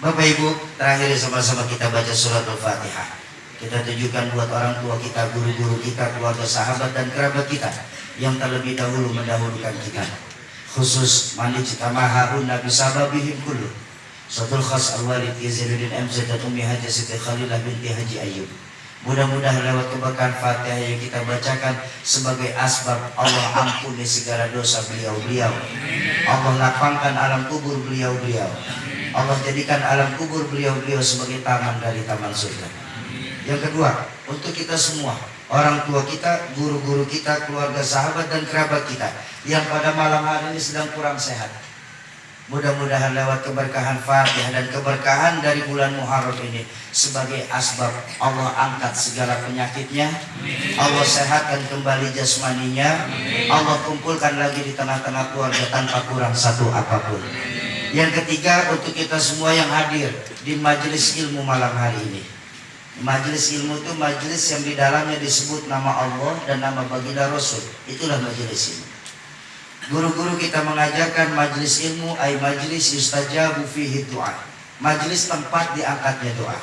Bapak Ibu, terakhir sama-sama kita baca surat Al-Fatihah. Kita tujukan buat orang tua kita, guru-guru kita, keluarga, sahabat dan kerabat kita yang terlebih dahulu mendahulukan kita. Khusus mani citamahun Nabi sababihim kullu. Suratul khas al-walid Yazidudin MZ dan Umi Haji Siti Khalilah binti Haji Ayyub. Mudah-mudahan lewat keberkahan Fatihah yang kita bacakan sebagai asbab Allah ampuni segala dosa beliau-beliau. Allah lapangkan alam kubur beliau-beliau. Allah jadikan alam kubur beliau-beliau sebagai taman dari taman surga. Yang kedua, untuk kita semua, orang tua kita, guru-guru kita, keluarga, sahabat dan kerabat kita yang pada malam hari ini sedang kurang sehat. Mudah-mudahan lewat keberkahan Fatihah dan keberkahan dari bulan Muharram ini sebagai asbab Allah angkat segala penyakitnya, Allah sehatkan kembali jasmaninya, Allah kumpulkan lagi di tengah-tengah keluarga tanpa kurang satu apapun. Yang ketiga, untuk kita semua yang hadir di majelis ilmu malam hari ini. Majelis ilmu itu majelis yang di dalamnya disebut nama Allah dan nama baginda Rasul. Itulah majelis ilmu. Guru-guru kita mengajarkan majelis ilmu ay majelis yustajabu fihi doa. Majelis tempat diangkatnya doa.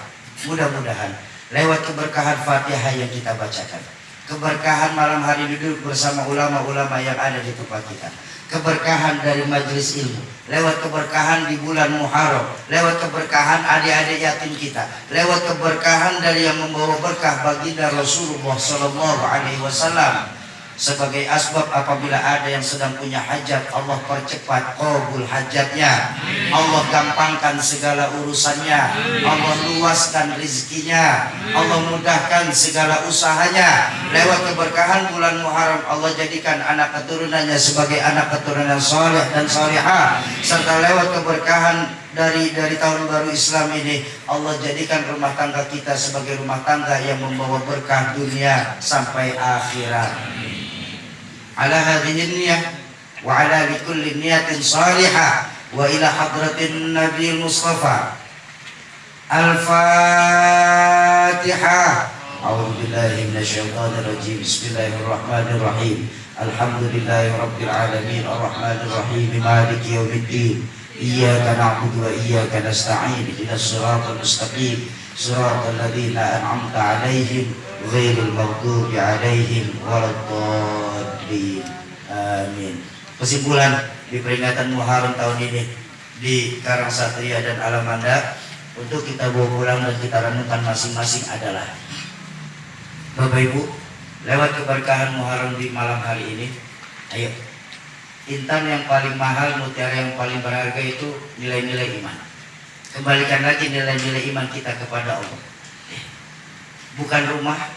Mudah-mudahan lewat keberkahan Fatihah yang kita bacakan, keberkahan malam hari duduk bersama ulama-ulama yang ada di tempat kita, keberkahan dari majelis ilmu, lewat keberkahan di bulan Muharram, lewat keberkahan adik-adik yatim kita, lewat keberkahan dari yang membawa berkah baginda Rasulullah Sallallahu Alaihi Wasallam. Sebagai asbab apabila ada yang sedang punya hajat, Allah percepat qabul hajatnya, Allah gampangkan segala urusannya, Allah luaskan rezekinya, Allah mudahkan segala usahanya. Lewat keberkahan bulan Muharram, Allah jadikan anak keturunannya sebagai anak keturunan saleh dan salihah. Serta lewat keberkahan dari tahun baru Islam ini, Allah jadikan rumah tangga kita sebagai rumah tangga yang membawa berkah dunia sampai akhirat. Ala hadhihi niyyah wa ala likulli niyatin salihah wa ila hadratin Nabiil Mustafa. Al-Fatihah. A'udzu billahi minasyaitonir rajim. Bismillahirrahmanirrahim. Alhamdulillahi rabbil alamin arrahmanir rahim maliki yaumiddin. Iyyaka na'budu wa iyyaka nasta'in. Ihdinas siratal mustaqim. Siratal ladzina an'amta 'alaihim ghairil maghdubi 'alaihim waladdallin. Amin. Kesimpulan di peringatan Muharram tahun ini di Karang Satria dan Alamanda untuk kita bawa pulang dan kita renungkan masing-masing adalah, Bapak Ibu, lewat keberkahan Muharram di malam hari ini, ayo, intan yang paling mahal, mutiara yang paling berharga itu nilai-nilai iman. Kembalikan lagi nilai-nilai iman kita kepada Allah. Bukan rumah,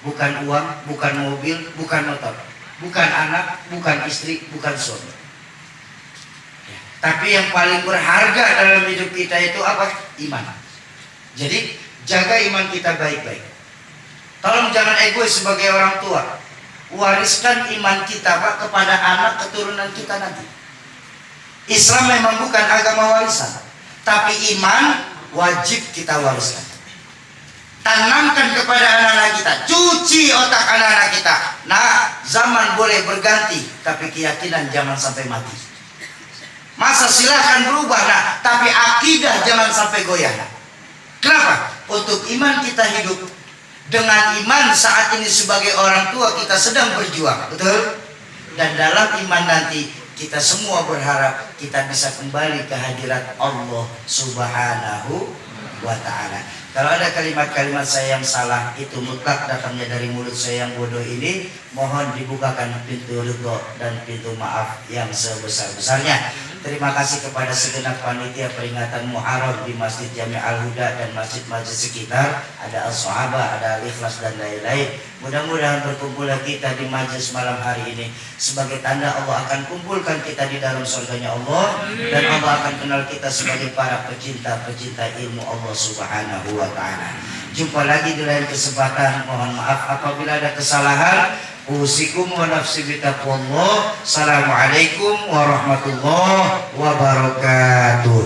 bukan uang, bukan mobil, bukan motor, bukan anak, bukan istri, bukan suami. Tapi yang paling berharga dalam hidup kita itu apa? Iman. Jadi jaga iman kita baik-baik. Tolong jangan egois sebagai orang tua. Wariskan iman kita Pak kepada anak keturunan kita nanti. Islam memang bukan agama warisan, tapi iman wajib kita wariskan. Tanamkan kepada anak-anak kita, cuci otak anak-anak kita. Nah, zaman boleh berganti, tapi keyakinan jangan sampai mati. Masa silahkan berubah, nah, tapi akidah jangan sampai goyah. Kenapa? Untuk iman kita hidup. Dengan iman saat ini sebagai orang tua kita sedang berjuang, betul? Dan dalam iman nanti kita semua berharap kita bisa kembali ke hadirat Allah Subhanahu wa Ta'ala. Kalau ada kalimat-kalimat saya yang salah, itu mutlak datangnya dari mulut saya yang bodoh ini. Mohon dibukakan pintu ridho dan pintu maaf yang sebesar-besarnya. Terima kasih kepada segenap panitia peringatan Muharram di Masjid Jami Al-Huda dan masjid-masjid sekitar. Ada Al-Sahabah, ada Al-Ikhlas dan lain-lain. Mudah-mudahan berkumpullah kita di majelis malam hari ini sebagai tanda Allah akan kumpulkan kita di dalam surganya Allah, dan Allah akan kenal kita sebagai para pecinta-pecinta ilmu Allah Subhanahu wa Ta'ala. Jumpa lagi di lain kesempatan. Mohon maaf apabila ada kesalahan. Usikum wa nafsi bitaqwallah. Assalamualaikum warahmatullahi wabarakatuh.